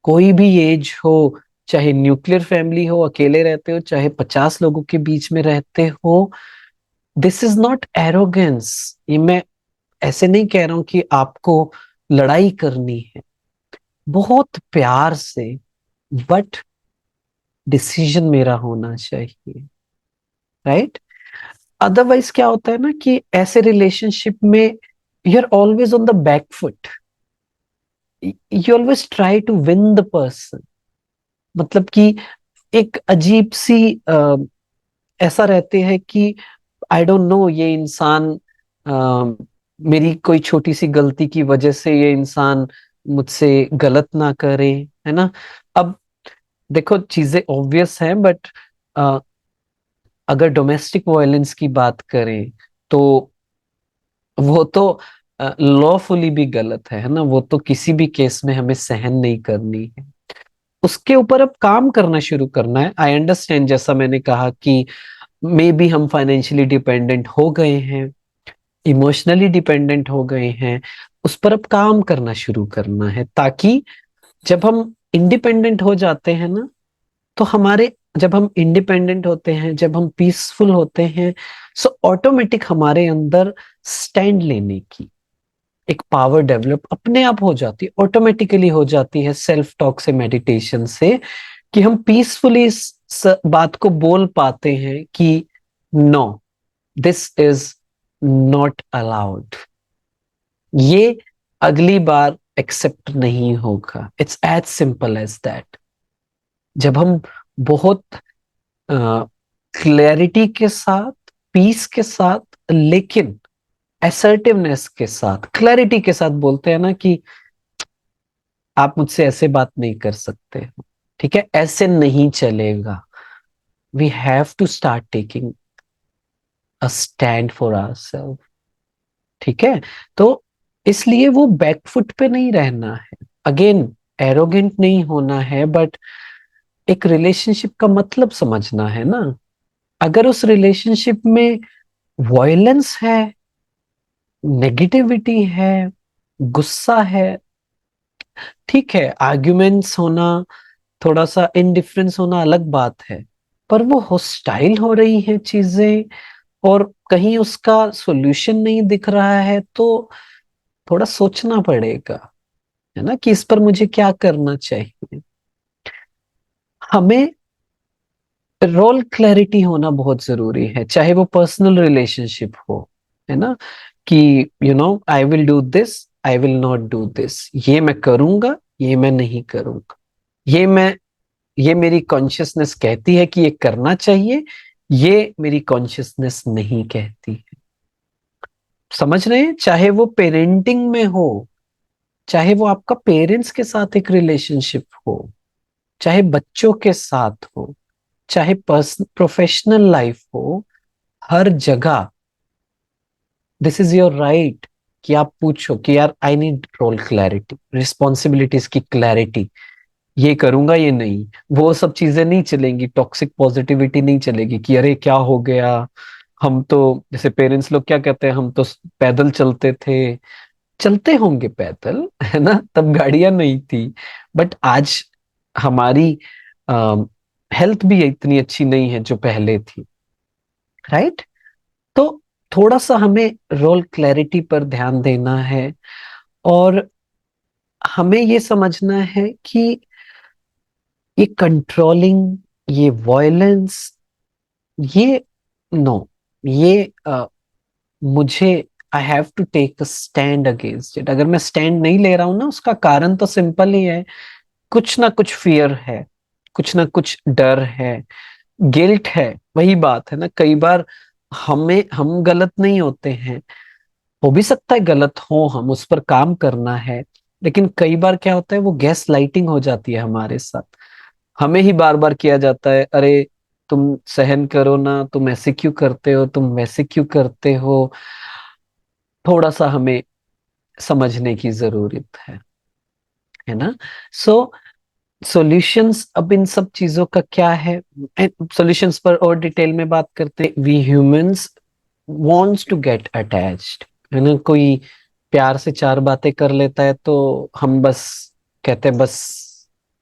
कोई भी एज हो, चाहे न्यूक्लियर फैमिली हो, अकेले रहते हो, चाहे 50 लोगों के बीच में रहते हो, दिस इज नॉट एरोगेंस। ये मैं ऐसे नहीं कह रहा हूं कि आपको लड़ाई करनी है, बहुत प्यार से, बट डिसीजन मेरा होना चाहिए, राइट। अदरवाइज क्या होता है ना कि ऐसे रिलेशनशिप में you are always on the back foot, you always try to win the person. मतलब कि एक अजीब सी ऐसा रहते हैं कि आई डोंट नो, ये इंसान मेरी कोई छोटी सी गलती की वजह से ये इंसान मुझसे गलत ना करे, है ना। अब देखो चीजें ऑब्वियस हैं, बट अगर डोमेस्टिक वायलेंस की बात करें तो वो तो लॉफुली भी गलत है ना। वो तो किसी भी केस में हमें सहन नहीं करनी है। उसके ऊपर अब काम करना शुरू करना है। आई अंडरस्टैंड, जैसा मैंने कहा कि मे बी हम फाइनेंशियली डिपेंडेंट हो गए हैं, इमोशनली डिपेंडेंट हो गए हैं, उस पर अब काम करना शुरू करना है, ताकि जब हम इंडिपेंडेंट हो जाते हैं ना, तो हमारे, जब हम इंडिपेंडेंट होते हैं, जब हम पीसफुल होते हैं, सो ऑटोमेटिक हमारे अंदर स्टैंड लेने की एक पावर डेवलप अपने आप हो जाती है, ऑटोमेटिकली हो जाती है, सेल्फ टॉक से, मेडिटेशन से, कि हम पीसफुली इस बात को बोल पाते हैं कि no, this is not allowed, ये अगली बार एक्सेप्ट नहीं होगा। It's as simple as that. जब हम बहुत क्लैरिटी के साथ, पीस के साथ, लेकिन असर्टिवनेस के साथ, क्लैरिटी के साथ बोलते हैं ना कि आप मुझसे ऐसे बात नहीं कर सकते हो, ठीक है, ऐसे नहीं चलेगा, we have to start taking a stand for ourself, ठीक है। तो इसलिए वो बैकफुट पे नहीं रहना है, अगेन एरोगेंट नहीं होना है, बट एक रिलेशनशिप का मतलब समझना है ना। अगर उस रिलेशनशिप में वॉयलेंस है, नेगेटिविटी है, गुस्सा है, ठीक है, आर्ग्यूमेंट्स होना, थोड़ा सा इनडिफरेंस होना अलग बात है, पर वो हॉस्टाइल हो रही है चीजें और कहीं उसका सॉल्यूशन नहीं दिख रहा है, तो थोड़ा सोचना पड़ेगा, है ना, कि इस पर मुझे क्या करना चाहिए। हमें रोल क्लैरिटी होना बहुत जरूरी है, चाहे वो पर्सनल रिलेशनशिप हो, है ना, कि you know I will do this, I will not do this, ये मैं करूंगा, ये मैं नहीं करूंगा, ये मैं, ये मेरी कॉन्शियसनेस कहती है कि ये करना चाहिए, ये मेरी कॉन्शियसनेस नहीं कहती है। समझ रहे हैं, चाहे वो पेरेंटिंग में हो, चाहे वो आपका पेरेंट्स के साथ एक रिलेशनशिप हो, चाहे बच्चों के साथ हो, चाहे पर्सन प्रोफेशनल लाइफ हो, हर जगह दिस इज योर राइट कि आप पूछो कि यार I need role clarity, responsibilities की क्लैरिटी, ये करूंगा ये नहीं, वो सब चीजें नहीं चलेंगी, टॉक्सिक पॉजिटिविटी नहीं चलेगी कि अरे क्या हो गया, हम तो, जैसे पेरेंट्स लोग क्या कहते हैं, हम तो पैदल चलते थे, चलते होंगे पैदल, है ना, तब गाड़ियां नहीं थी, बट आज हमारी हेल्थ भी इतनी अच्छी नहीं है जो पहले थी, राइट। तो थोड़ा सा हमें रोल क्लैरिटी पर ध्यान देना है, और हमें ये समझना है कि ये कंट्रोलिंग, ये वॉयलेंस, ये नो, ये मुझे, I have to take a stand against it. अगर मैं स्टैंड नहीं ले रहा हूं ना, उसका कारण तो सिंपल ही है, कुछ ना कुछ फियर है, कुछ ना कुछ डर है, गिल्ट है। वही बात है ना, कई बार हम गलत नहीं होते हैं, हो भी सकता है गलत हो, हम उस पर काम करना है। लेकिन कई बार क्या होता है, वो गैस लाइटिंग हो जाती है हमारे साथ। हमें ही बार बार किया जाता है, अरे तुम सहन करो ना, तुम ऐसे क्यों करते हो, तुम वैसे क्यों करते हो। थोड़ा सा हमें समझने की जरूरत है ना। सो सॉल्यूशंस, अब इन सब चीजों का क्या है, सॉल्यूशंस पर और डिटेल में बात करते हैं। We humans wants to get attached, है ना। कोई प्यार से चार बातें कर लेता है तो हम बस कहते हैं बस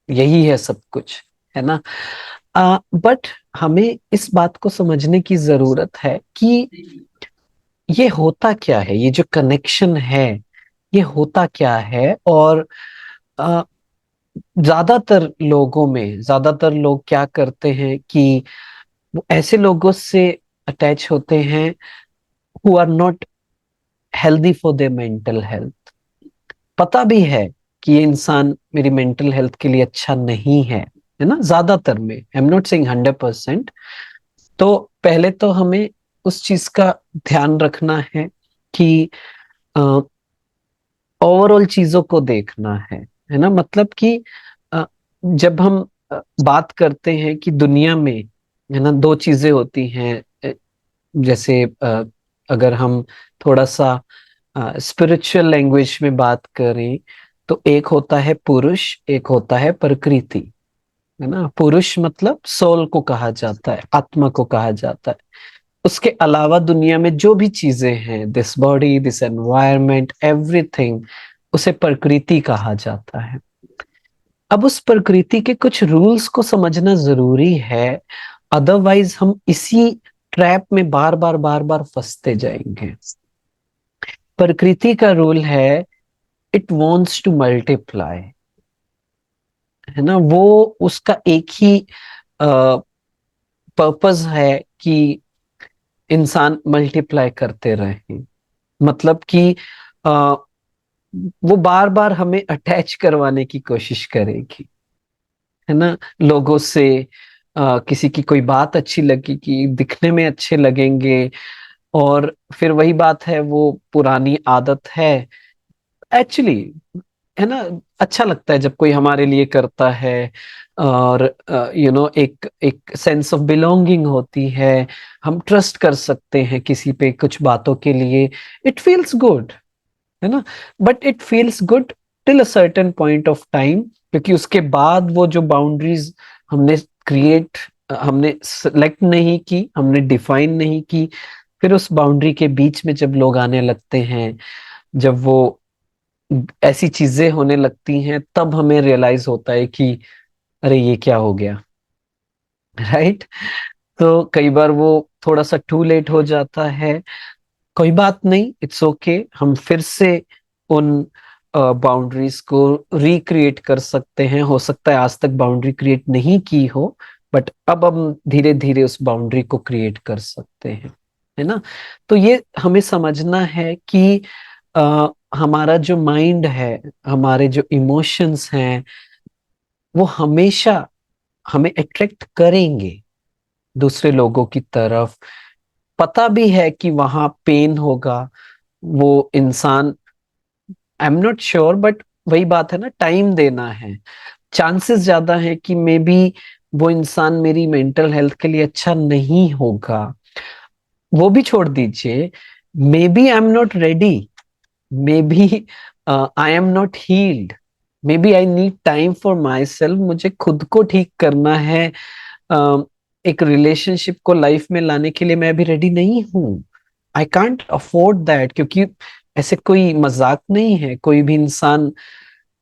यही है सब कुछ, है ना। बट हमें इस बात को समझने की जरूरत है कि ये होता क्या है, ये जो कनेक्शन है ये होता क्या है। और अ, ज्यादातर लोग क्या करते हैं कि वो ऐसे लोगों से अटैच होते हैं who are not healthy for their mental health. पता भी है कि ये इंसान मेरी मेंटल हेल्थ के लिए अच्छा नहीं है ना। ज्यादातर में, आई एम नॉट सेइंग 100%। तो पहले तो हमें उस चीज का ध्यान रखना है कि ओवरऑल चीजों को देखना है ना। मतलब कि अ, जब हम बात करते हैं कि दुनिया में, है ना, दो चीजें होती हैं। जैसे अगर हम थोड़ा सा स्पिरिचुअल लैंग्वेज में बात करें तो एक होता है पुरुष, एक होता है प्रकृति, है ना। पुरुष मतलब सोल को कहा जाता है, आत्मा को कहा जाता है। उसके अलावा दुनिया में जो भी चीजें हैं, this body, this environment, everything, उसे प्रकृति कहा जाता है। अब उस प्रकृति के कुछ रूल्स को समझना जरूरी है, अदरवाइज हम इसी ट्रैप में बार बार फंसते जाएंगे। प्रकृति का रूल है, इट वॉन्ट्स टू मल्टीप्लाई, है ना। वो उसका एक ही पर्पस है कि इंसान मल्टीप्लाई करते रहे। मतलब कि आ, वो बार बार हमें अटैच करवाने की कोशिश करेगी, है ना, लोगों से। किसी की कोई बात अच्छी लगेगी, दिखने में अच्छे लगेंगे, और फिर वही बात है, वो पुरानी आदत है एक्चुअली, है ना। अच्छा लगता है जब कोई हमारे लिए करता है, और एक एक सेंस ऑफ बिलोंगिंग होती है। हम ट्रस्ट कर सकते हैं किसी पे कुछ बातों के लिए, इट फील्स गुड, है ना। But it feels good till a certain point of time, क्योंकि उसके बाद वो जो बाउंड्रीज हमने क्रिएट हमने सेलेक्ट नहीं की, हमने डिफाइन नहीं की, फिर उस बाउंड्री के बीच में जब लोग आने लगते हैं, जब वो ऐसी चीजें होने लगती हैं, तब हमें रियलाइज होता है कि अरे ये क्या हो गया। राइट। तो कई बार वो थोड़ा सा टू लेट हो जाता है। कोई बात नहीं, इट्स ओके, हम फिर से उन बाउंड्रीज को रिक्रिएट कर सकते हैं। हो सकता है आज तक बाउंड्री क्रिएट नहीं की हो, बट अब हम धीरे धीरे उस बाउंड्री को क्रिएट कर सकते हैं, है ना। तो ये हमें समझना है कि हमारा जो माइंड है, हमारे जो इमोशंस हैं, वो हमेशा हमें अट्रैक्ट करेंगे दूसरे लोगों की तरफ। पता भी है कि वहां पेन होगा, वो इंसान, आई एम नॉट श्योर, बट वही बात है ना, टाइम देना है। चांसेस ज्यादा है कि मे बी वो इंसान मेरी मेंटल हेल्थ के लिए अच्छा नहीं होगा। वो भी छोड़ दीजिए, maybe I am not ready, maybe I am not healed, maybe I need time for myself. मुझे खुद को ठीक करना है। एक रिलेशनशिप को लाइफ में लाने के लिए मैं अभी रेडी नहीं हूँ। आई कांट अफोर्ड दैट, क्योंकि ऐसे कोई मजाक नहीं है। कोई भी इंसान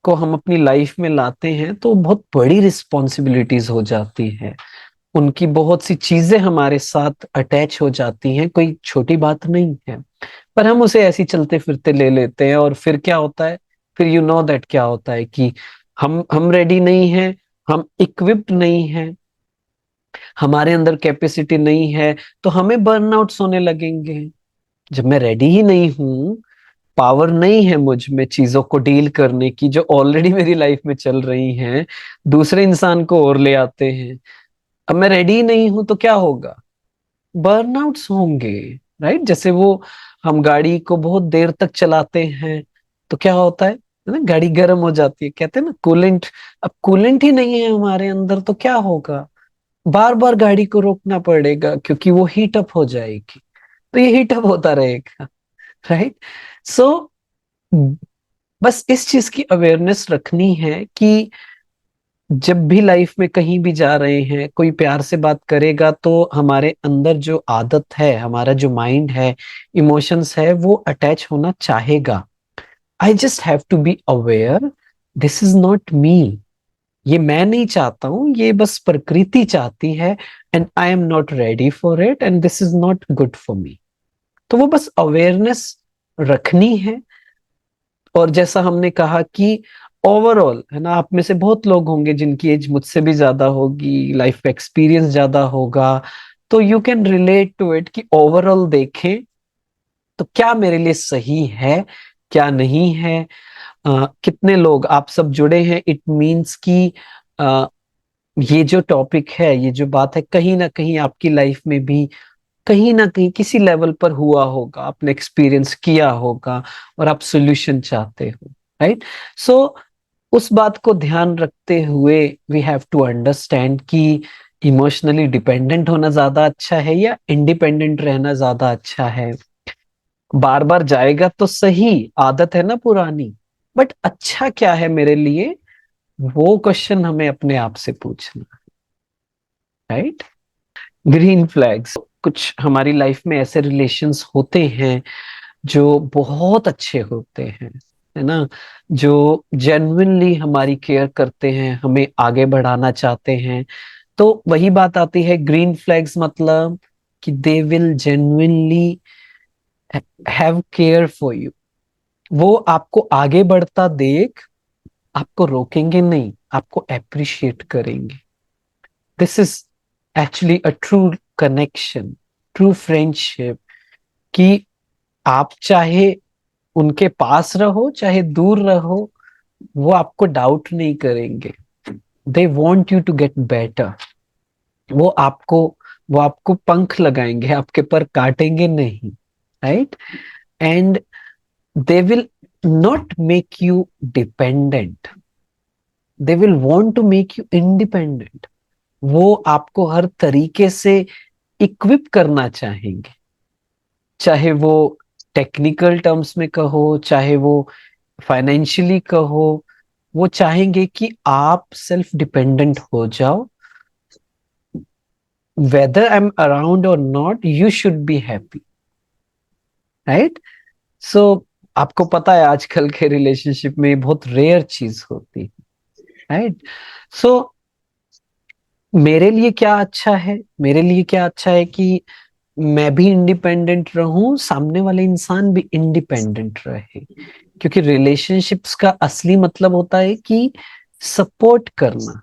को हम अपनी लाइफ में लाते हैं तो बहुत बड़ी रिस्पॉन्सिबिलिटीज हो जाती हैं, उनकी बहुत सी चीजें हमारे साथ अटैच हो जाती हैं, कोई छोटी बात नहीं है। पर हम उसे ऐसी चलते फिरते ले लेते हैं, और फिर क्या होता है, फिर यू नो दैट क्या होता है कि हम रेडी नहीं हैं, हम इक्विप्ड नहीं हैं, हमारे अंदर कैपेसिटी नहीं है, तो हमें बर्नआउट्स होने लगेंगे। जब मैं रेडी ही नहीं हूं, पावर नहीं है मुझ में चीजों को डील करने की जो ऑलरेडी मेरी लाइफ में चल रही हैं, दूसरे इंसान को और ले आते हैं। अब मैं रेडी ही नहीं हूं तो क्या होगा, बर्नआउट्स होंगे, राइट? जैसे वो हम गाड़ी को बहुत देर तक चलाते हैं तो क्या होता है ना, गाड़ी गर्म हो जाती है, कहते हैं ना कूलेंट। अब कूलेंट ही नहीं है हमारे अंदर तो क्या होगा, बार बार गाड़ी को रोकना पड़ेगा क्योंकि वो हीट अप हो जाएगी, तो ये हीट अप होता रहेगा, राइट? सो बस इस चीज की अवेयरनेस रखनी है कि जब भी लाइफ में कहीं भी जा रहे हैं, कोई प्यार से बात करेगा तो हमारे अंदर जो आदत है, हमारा जो माइंड है, इमोशंस है, वो अटैच होना चाहेगा। I just have to be aware, this is not me. ये मैं नहीं चाहता हूं, ये बस प्रकृति चाहती है, and I am not ready for it, and this is not good for me. तो वो बस अवेयरनेस रखनी है। और जैसा हमने कहा कि ओवरऑल है ना, आप में से बहुत लोग होंगे जिनकी एज मुझसे भी ज्यादा होगी, लाइफ का एक्सपीरियंस ज्यादा होगा, तो you can relate to it कि ओवरऑल देखें तो क्या मेरे लिए सही है, क्या नहीं है। कितने लोग आप सब जुड़े हैं, इट मीन्स कि अ, ये जो टॉपिक है, ये जो बात है, कहीं ना कहीं आपकी लाइफ में भी कहीं ना कहीं किसी लेवल पर हुआ होगा, आपने एक्सपीरियंस किया होगा और आप सोल्यूशन चाहते हो, राइट? सो उस बात को ध्यान रखते हुए वी हैव टू अंडरस्टैंड कि इमोशनली डिपेंडेंट होना ज्यादा अच्छा है या इंडिपेंडेंट रहना ज्यादा अच्छा है। बार बार जाएगा तो सही, आदत है ना पुरानी, बट अच्छा क्या है मेरे लिए, वो क्वेश्चन हमें अपने आप से पूछना, राइट? ग्रीन फ्लैग्स, कुछ हमारी लाइफ में ऐसे रिलेशंस होते हैं जो बहुत अच्छे होते हैं, है ना, जो जेन्युइनली हमारी केयर करते हैं, हमें आगे बढ़ाना चाहते हैं। तो वही बात आती है, ग्रीन फ्लैग्स मतलब कि they will genuinely have care for you. वो आपको आगे बढ़ता देख आपको रोकेंगे नहीं, आपको अप्रिशिएट करेंगे। This is actually a true connection, true friendship, कि आप चाहे उनके पास रहो चाहे दूर रहो, वो आपको डाउट नहीं करेंगे। They want you to get better. वो आपको वो आपको पंख लगाएंगे, आपके पर काटेंगे नहीं, right? And they will not make you dependent, they will want to make you independent. वो आपको हर तरीके से इक्विप करना चाहेंगे, चाहे वो टेक्निकल टर्म्स में कहो, चाहे वो फाइनेंशियली कहो। वो चाहेंगे कि आप सेल्फ डिपेंडेंट हो जाओ, वेदर आई एम अराउंड और not, you should be happy, right? So आपको पता है आजकल के रिलेशनशिप में बहुत रेयर चीज होती है, राइट? सो मेरे लिए क्या अच्छा है, मेरे लिए क्या अच्छा है कि मैं भी इंडिपेंडेंट रहूं, सामने वाले इंसान भी इंडिपेंडेंट रहे। क्योंकि रिलेशनशिप्स का असली मतलब होता है कि सपोर्ट करना,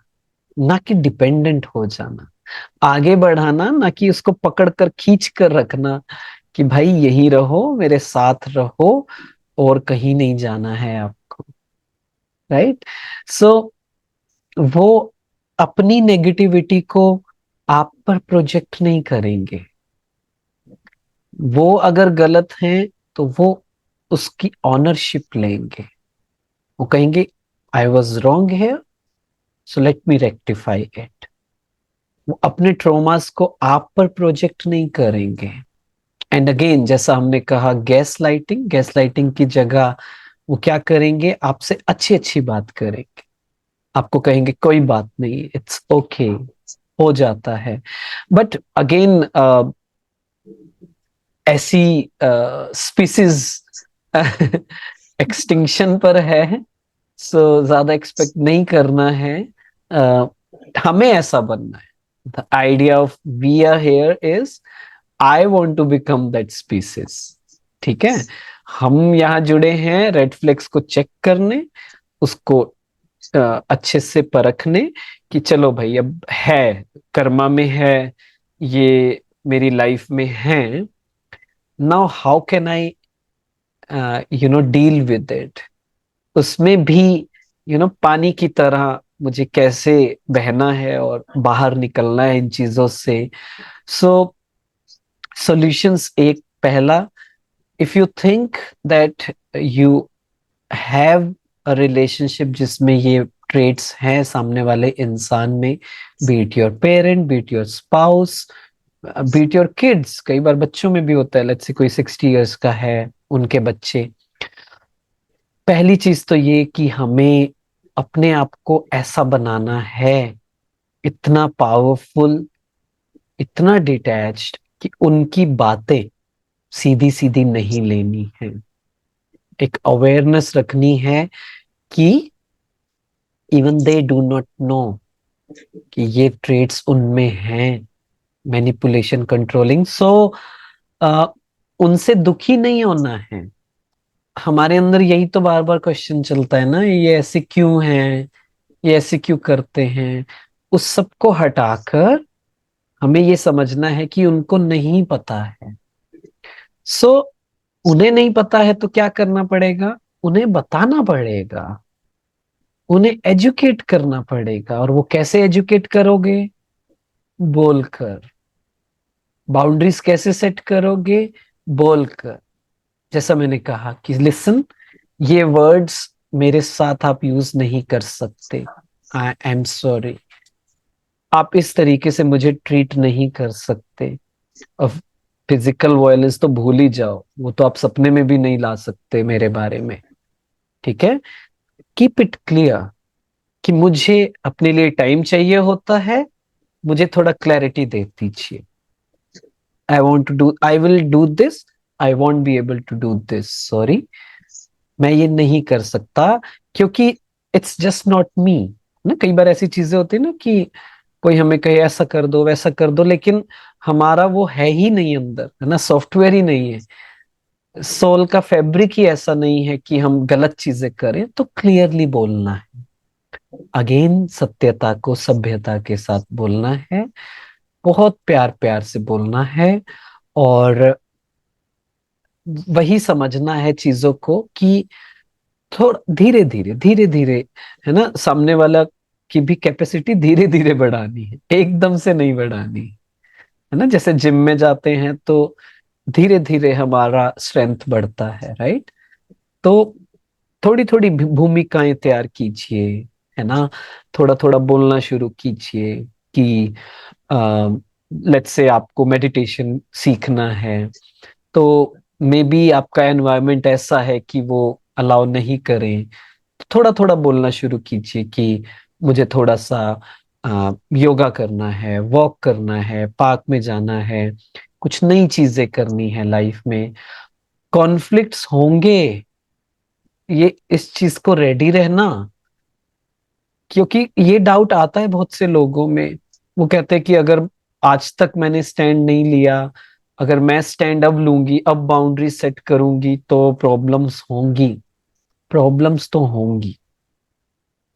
ना कि डिपेंडेंट हो जाना, आगे बढ़ाना, ना कि उसको पकड़ कर खींच कर रखना कि भाई यही रहो, मेरे साथ रहो और कहीं नहीं जाना है आपको, राइट? सो वो अपनी नेगेटिविटी को आप पर प्रोजेक्ट नहीं करेंगे। वो अगर गलत है तो वो उसकी ऑनरशिप लेंगे, वो कहेंगे I was wrong here, so let me rectify it. वो अपने ट्रोमास को आप पर प्रोजेक्ट नहीं करेंगे। एंड अगेन जैसा हमने कहा, गैस लाइटिंग की जगह वो क्या करेंगे, आपसे अच्छी अच्छी बात करेंगे, आपको कहेंगे कोई बात नहीं, इट्स ओके, हो जाता है। बट अगेन ऐसी स्पीसीज एक्सटिंक्शन पर है, सो ज्यादा एक्सपेक्ट नहीं करना है। अ, हमें ऐसा बनना है। The idea of we are here is I want to become that species, ठीक है? हम यहाँ जुड़े हैं रेड फ्लैग्स को चेक करने, उसको अच्छे से परखने कि चलो भाई अब है, कर्मा में है, ये मेरी लाइफ में है। Now how can I deal with it. उसमें भी पानी की तरह मुझे कैसे बहना है और बाहर निकलना है इन चीजों से। सो सॉल्यूशंस, एक पहला, if you think that you have a relationship जिसमें ये ट्रेड्स हैं सामने वाले इंसान में, B it your parent, B it your spouse, B it your kids, कई बार बच्चों में भी होता है, लेट्स से कोई 60 इयर्स का है, उनके बच्चे। पहली चीज तो ये कि हमें अपने आप को ऐसा बनाना है, इतना पावरफुल, इतना डिटैच्ड, कि उनकी बातें सीधी सीधी नहीं लेनी है। एक अवेयरनेस रखनी है कि even they do not know कि ये ट्रेड्स उनमें हैं, मैनिपुलेशन, कंट्रोलिंग। सो उनसे दुखी नहीं होना है। हमारे अंदर यही तो बार बार क्वेश्चन चलता है ना, ये ऐसे क्यों हैं, ये ऐसे क्यों करते हैं। उस सब को हटाकर हमें ये समझना है कि उनको नहीं पता है। सो उन्हें नहीं पता है तो क्या करना पड़ेगा, उन्हें बताना पड़ेगा, उन्हें एजुकेट करना पड़ेगा। और वो कैसे एजुकेट करोगे, बोलकर। बाउंड्रीज कैसे सेट करोगे, बोलकर। जैसा मैंने कहा कि लिसन, ये वर्ड्स मेरे साथ आप यूज नहीं कर सकते, आई एम सॉरी, आप इस तरीके से मुझे ट्रीट नहीं कर सकते। अब फिजिकल वायलेंस तो भूल ही जाओ, वो तो आप सपने में भी नहीं ला सकते मेरे बारे में। ठीक है, कीप इट क्लियर कि मुझे अपने लिए टाइम चाहिए होता है, मुझे थोड़ा क्लैरिटी दे दीजिए। I want to do, I will do this, I want be able to do this, sorry, मैं ये नहीं कर सकता, क्योंकि इट्स जस्ट नॉट मी। ना कई बार ऐसी चीजें होती है ना कि कोई हमें कहे ऐसा कर दो वैसा कर दो, लेकिन हमारा वो है ही नहीं अंदर, है ना, सॉफ्टवेयर ही नहीं है, सोल का फैब्रिक ही ऐसा नहीं है कि हम गलत चीजें करें। तो क्लियरली बोलना है, अगेन सत्यता को सभ्यता के साथ बोलना है, बहुत प्यार प्यार से बोलना है। और वही समझना है चीजों को कि थोड़ा धीरे धीरे धीरे धीरे, है ना, सामने वाला की भी कैपेसिटी धीरे धीरे बढ़ानी है, एकदम से नहीं बढ़ानी है ना। जैसे जिम में जाते हैं तो धीरे धीरे हमारा स्ट्रेंथ बढ़ता है, राइट। तो थोड़ी थोड़ी भूमिकाएं तैयार कीजिए, है ना, थोड़ा थोड़ा बोलना शुरू कीजिए कि लेट्स से आपको मेडिटेशन सीखना है, तो मे बी आपका एनवायरनमेंट ऐसा है कि वो अलाउ नहीं करें, तो थोड़ा थोड़ा बोलना शुरू कीजिए कि मुझे थोड़ा सा योगा करना है, वॉक करना है, पार्क में जाना है, कुछ नई चीजें करनी है लाइफ में। कॉन्फ्लिक्ट्स होंगे, ये इस चीज को रेडी रहना, क्योंकि ये डाउट आता है बहुत से लोगों में। वो कहते हैं कि अगर आज तक मैंने स्टैंड नहीं लिया, अगर मैं स्टैंड अब लूंगी, अब बाउंड्री सेट करूंगी, तो प्रॉब्लम्स होंगी। प्रॉब्लम्स तो होंगी,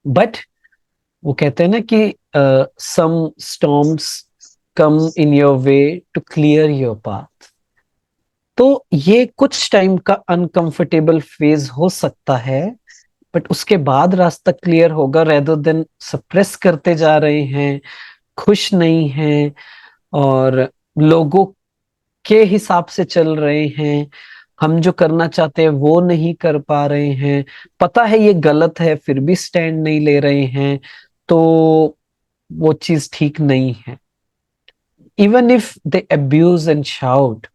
बट वो कहते हैं ना कि some storms come in your way to clear your path. तो ये कुछ टाइम का अनकंफर्टेबल फेज हो सकता है, बट उसके बाद रास्ता क्लियर होगा। रेदर देन सप्रेस करते जा रहे हैं, खुश नहीं हैं, और लोगों के हिसाब से चल रहे हैं, हम जो करना चाहते हैं वो नहीं कर पा रहे हैं, पता है ये गलत है फिर भी स्टैंड नहीं ले रहे हैं, तो वो चीज ठीक नहीं है। Even if they abuse and shout,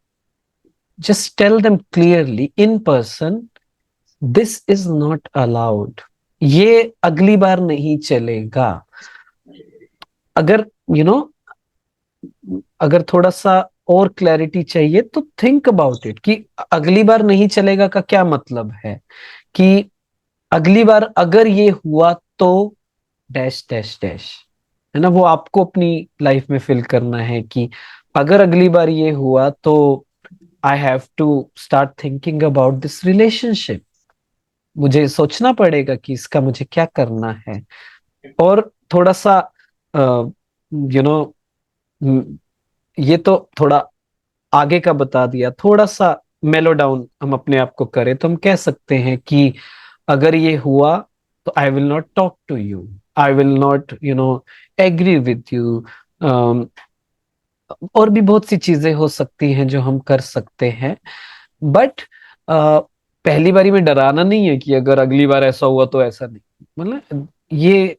just tell them clearly in person, this is not allowed, ये अगली बार नहीं चलेगा। अगर यू नो अगर थोड़ा सा और क्लैरिटी चाहिए तो थिंक अबाउट इट कि अगली बार नहीं चलेगा का क्या मतलब है, कि अगली बार अगर ये हुआ तो डैश डैश डैश, है ना, वो आपको अपनी लाइफ में फिल करना है कि अगर अगली बार ये हुआ तो I have to start thinking about this relationship, मुझे सोचना पड़ेगा कि इसका मुझे क्या करना है। और थोड़ा सा यू नो ये तो थोड़ा आगे का बता दिया, थोड़ा सा मेलो डाउन हम अपने आप को करें तो हम कह सकते हैं कि अगर ये हुआ तो I will not talk to you, I will not agree with you, और भी बहुत सी चीजें हो सकती हैं जो हम कर सकते हैं, बट पहली बारी में डराना नहीं है कि अगर अगली बार ऐसा हुआ तो ऐसा नहीं, मतलब ये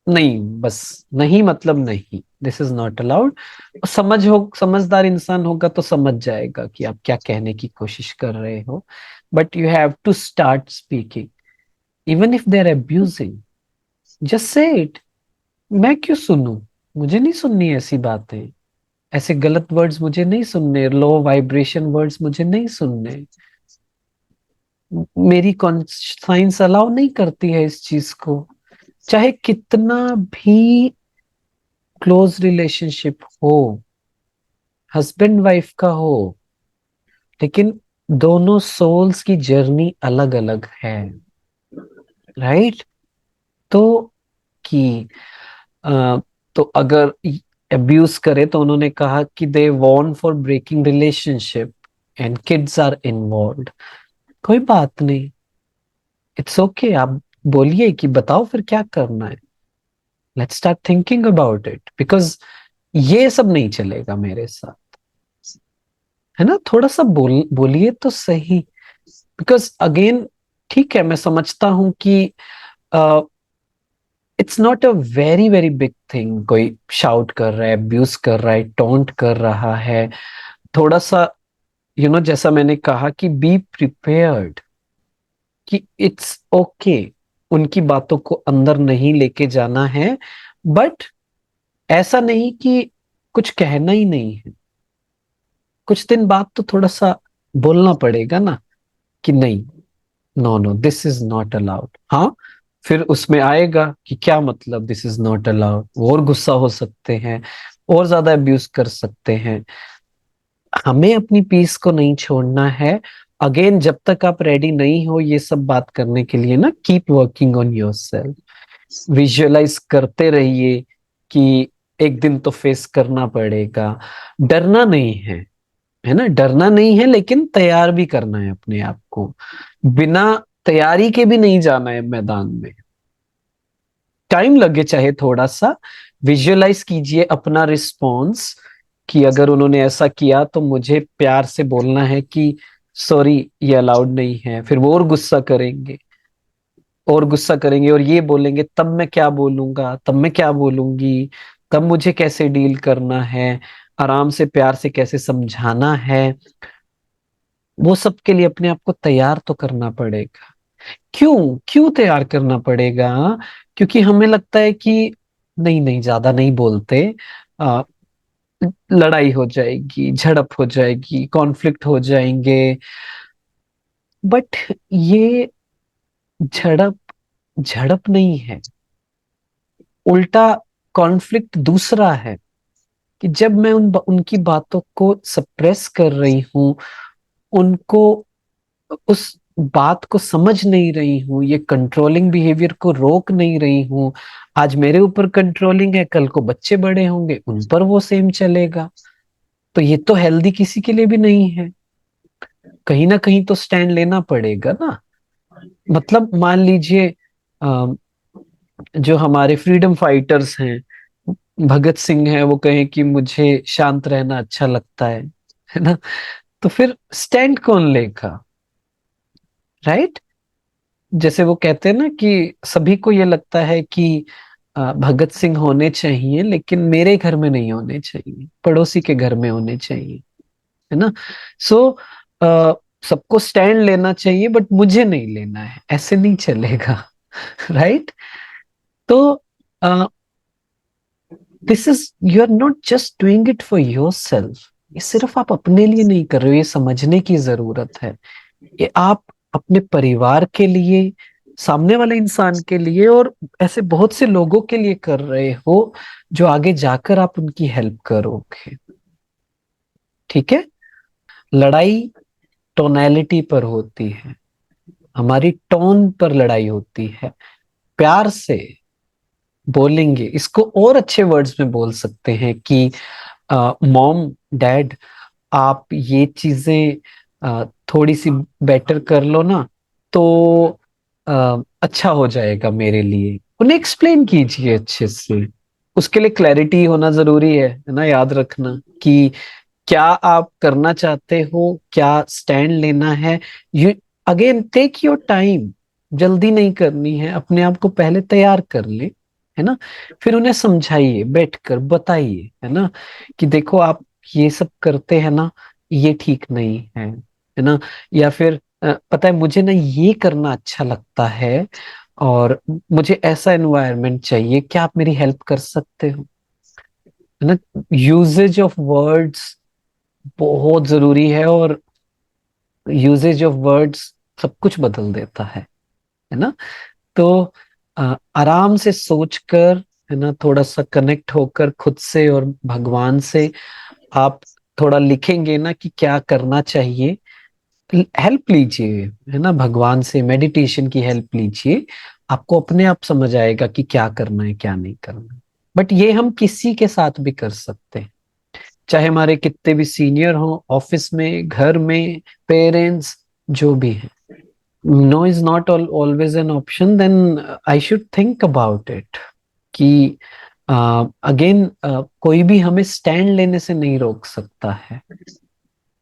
नहीं, बस नहीं मतलब नहीं, दिस इज नॉट अलाउड। समझदार इंसान होगा तो समझ जाएगा कि आप क्या कहने की कोशिश कर रहे हो, but you have to start speaking even if they are abusing, just say it. मैं क्यों सुनूं, मुझे नहीं सुननी ऐसी बातें, ऐसे गलत वर्ड्स मुझे नहीं सुनने, लो वाइब्रेशन वर्ड्स मुझे नहीं सुनने, मेरी कॉन्साइंस अलाउ नहीं करती है इस चीज को। चाहे कितना भी क्लोज रिलेशनशिप हो, हस्बैंड वाइफ का हो, लेकिन दोनों सोल्स की जर्नी अलग अलग है, राइट? तो कि अ, तो अगर अब्यूज करे तो उन्होंने कहा कि they want for breaking relationship and kids are involved, कोई बात नहीं, इट्स ओके, आप बोलिए कि बताओ फिर क्या करना है, let's start thinking about it, because ये सब नहीं चलेगा मेरे साथ, है ना? थोड़ा सा बोलिए तो सही, बिकॉज अगेन, ठीक है, मैं समझता हूं कि it's not a very very big thing, कोई शाउट कर रहा है, अब्यूज कर रहा है, टोंट कर रहा है, थोड़ा सा जैसा मैंने कहा कि बी प्रिपेयर्ड, कि इट्स ओके, उनकी बातों को अंदर नहीं लेके जाना है, बट ऐसा नहीं कि कुछ कहना ही नहीं है, कुछ दिन बाद तो थोड़ा सा बोलना पड़ेगा ना कि नहीं, no no, this is not allowed. हाँ, फिर उसमें आएगा कि क्या मतलब दिस इज नॉट अलाउड, और गुस्सा हो सकते हैं, और ज्यादा अब्यूज कर सकते हैं, हमें अपनी पीस को नहीं छोड़ना है। अगेन, जब तक आप रेडी नहीं हो ये सब बात करने के लिए ना, keep working on yourself, visualise करते रहिए कि एक दिन तो फेस करना पड़ेगा, डरना नहीं है ना, डरना नहीं है, लेकिन तैयार भी करना है अपने आप को, बिना तैयारी के भी नहीं जाना है मैदान में, टाइम लगे चाहे थोड़ा सा, विजुअलाइज कीजिए अपना रिस्पॉन्स, कि अगर उन्होंने ऐसा किया तो मुझे प्यार से बोलना है कि सॉरी, ये अलाउड नहीं है, फिर वो और गुस्सा करेंगे, और गुस्सा करेंगे और ये बोलेंगे, तब मैं क्या बोलूंगा, तब मैं क्या बोलूंगी, तब मुझे कैसे डील करना है, आराम से प्यार से कैसे समझाना है, वो सब के लिए अपने आप को तैयार तो करना पड़ेगा। क्यों क्यों तैयार करना पड़ेगा? क्योंकि हमें लगता है कि नहीं नहीं, ज्यादा नहीं बोलते, आ, लड़ाई हो जाएगी, झड़प हो जाएगी, कॉन्फ्लिक्ट हो जाएंगे, बट ये झड़प झड़प नहीं है, उल्टा कॉन्फ्लिक्ट दूसरा है, कि जब मैं उनकी बातों को सप्रेस कर रही हूँ, उनको उस बात को समझ नहीं रही हूँ, ये कंट्रोलिंग बिहेवियर को रोक नहीं रही हूँ, आज मेरे ऊपर कंट्रोलिंग है, कल को बच्चे बड़े होंगे उन पर वो सेम चलेगा, तो ये तो हेल्दी किसी के लिए भी नहीं है, कहीं ना कहीं तो स्टैंड लेना पड़ेगा ना। मतलब मान लीजिए, अ, जो हमारे फ्रीडम फाइटर्स हैं, भगत सिंह है, वो कहें कि मुझे शांत रहना अच्छा लगता है ना, तो फिर स्टैंड कौन लेगा, राइट? जैसे वो कहते हैं ना कि सभी को ये लगता है कि भगत सिंह होने चाहिए, लेकिन मेरे घर में नहीं होने चाहिए, पड़ोसी के घर में होने चाहिए, है ना? सो सबको स्टैंड लेना चाहिए, बट मुझे नहीं लेना है, ऐसे नहीं चलेगा। राइट? तो this is, you are not just doing it for your self, ये सिर्फ आप अपने लिए नहीं कर रहे हो, ये समझने की जरूरत है, ये आप अपने परिवार के लिए, सामने वाले इंसान के लिए, और ऐसे बहुत से लोगों के लिए कर रहे हो जो आगे जाकर आप उनकी हेल्प करोगे, ठीक है? लड़ाई टोनैलिटी पर होती है, हमारी टोन पर लड़ाई होती है, प्यार से बोलेंगे, इसको और अच्छे वर्ड्स में बोल सकते हैं कि मॉम, डैड, आप ये चीजें थोड़ी सी बेटर कर लो ना, तो अच्छा हो जाएगा मेरे लिए, उन्हें एक्सप्लेन कीजिए अच्छे से, उसके लिए क्लैरिटी होना जरूरी है ना, याद रखना कि क्या आप करना चाहते हो, क्या स्टैंड लेना है। You again take your time, जल्दी नहीं करनी है, अपने आप को पहले तैयार कर ले, है ना। फिर उन्हें समझाइए, बैठकर बताइए, है ना, कि देखो आप ये सब करते हैं ना, ये ठीक नहीं है ना। या फिर पता है मुझे ना ये करना अच्छा लगता है और मुझे ऐसा एनवायरनमेंट चाहिए, क्या आप मेरी हेल्प कर सकते हो, है ना। यूजेज ऑफ वर्ड्स बहुत जरूरी है, और यूजेज ऑफ वर्ड्स सब कुछ बदल देता है ना। तो आराम से सोचकर, है ना, थोड़ा सा कनेक्ट होकर खुद से और भगवान से आप थोड़ा लिखेंगे ना कि क्या करना चाहिए। हेल्प लीजिए, है ना, भगवान से मेडिटेशन की हेल्प लीजिए। आपको अपने आप समझ आएगा कि क्या करना है क्या नहीं करना है। बट ये हम किसी के साथ भी कर सकते हैं, चाहे हमारे कितने भी सीनियर हो, ऑफिस में, घर में, पेरेंट्स, जो भी है। No is not always an option, then I should think about it कि अगेन कोई भी हमें स्टैंड लेने से नहीं रोक सकता है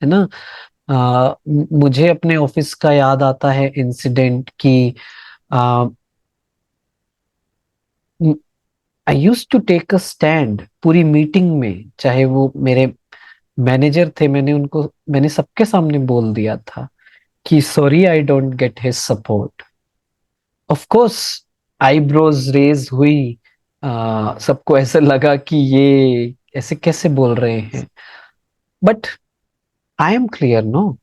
ना। मुझे अपने ऑफिस का याद आता है इंसिडेंट कि I use to take a stand पूरी मीटिंग में, चाहे वो मेरे मैनेजर थे, मैंने सबके सामने बोल दिया था कि sorry I don't get his support. Of course eyebrows raise हुई, सबको ऐसे लगा कि ये ऐसे कैसे बोल रहे हैं, but I am clear no.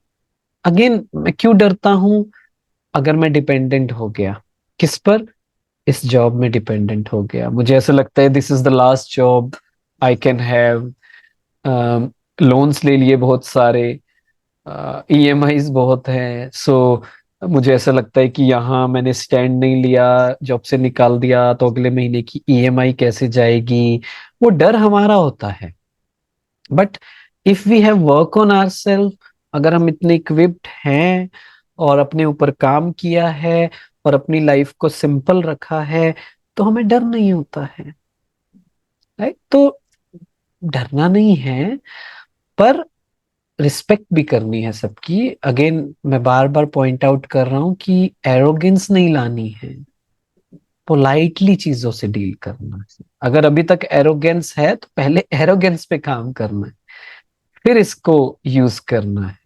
Again मैं क्यों डरता हूं? अगर मैं डिपेंडेंट हो गया, किस पर? इस जॉब में डिपेंडेंट हो गया, मुझे ऐसा लगता है this is the last job I can have. Loans ले लिए बहुत सारे, ईएमआईज बहुत हैं, सो मुझे ऐसा लगता है कि यहाँ मैंने स्टैंड नहीं लिया, जॉब से निकाल दिया तो अगले महीने की ईएमआई कैसे जाएगी। वो डर हमारा होता है। But if we have work on our self, अगर हम इतने इक्विप्ड हैं और अपने ऊपर काम किया है और अपनी लाइफ को सिंपल रखा है, तो हमें डर नहीं होता है, राइट। तो डरना नहीं है, पर रिस्पेक्ट भी करनी है सबकी। अगेन मैं बार बार पॉइंट आउट कर रहा हूं कि एरोगेंस नहीं लानी है, पोलाइटली चीजों से डील करना है। अगर अभी तक एरोगेंस है तो पहले एरोगेंस पे काम करना है, फिर इसको यूज करना है,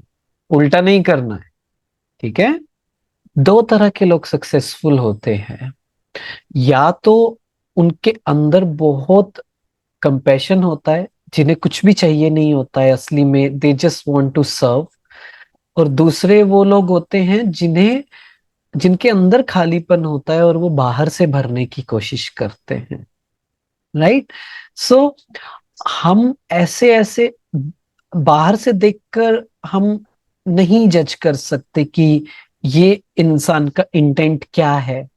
उल्टा नहीं करना है। ठीक है। दो तरह के लोग सक्सेसफुल होते हैं, या तो उनके अंदर बहुत कंपैशन होता है, जिन्हें कुछ भी चाहिए नहीं होता है असली में, they just want to serve. और दूसरे वो लोग होते हैं जिनके अंदर खालीपन होता है और वो बाहर से भरने की कोशिश करते हैं, राइट। सो हम ऐसे ऐसे बाहर से देखकर हम नहीं जज कर सकते कि ये इंसान का इंटेंट क्या है।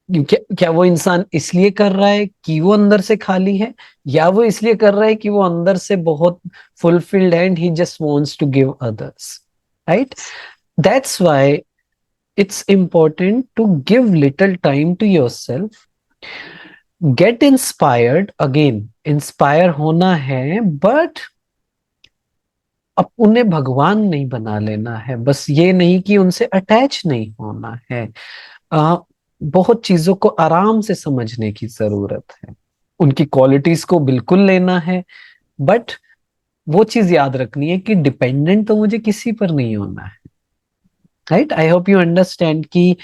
क्या वो इंसान इसलिए कर रहा है कि वो अंदर से खाली है, या वो इसलिए कर रहा है कि वो अंदर से बहुत फुलफिल्ड है and he just wants to give others, right. That's why it's important to give little time to yourself, get inspired, again inspire होना है, बट अब उन्हें भगवान नहीं बना लेना है, बस ये नहीं कि उनसे अटैच नहीं होना है। आ, बहुत चीजों को आराम से समझने की जरूरत है, उनकी क्वालिटीज को बिल्कुल लेना है, बट वो चीज याद रखनी है कि डिपेंडेंट तो मुझे किसी पर नहीं होना है, right. I hope you understand कि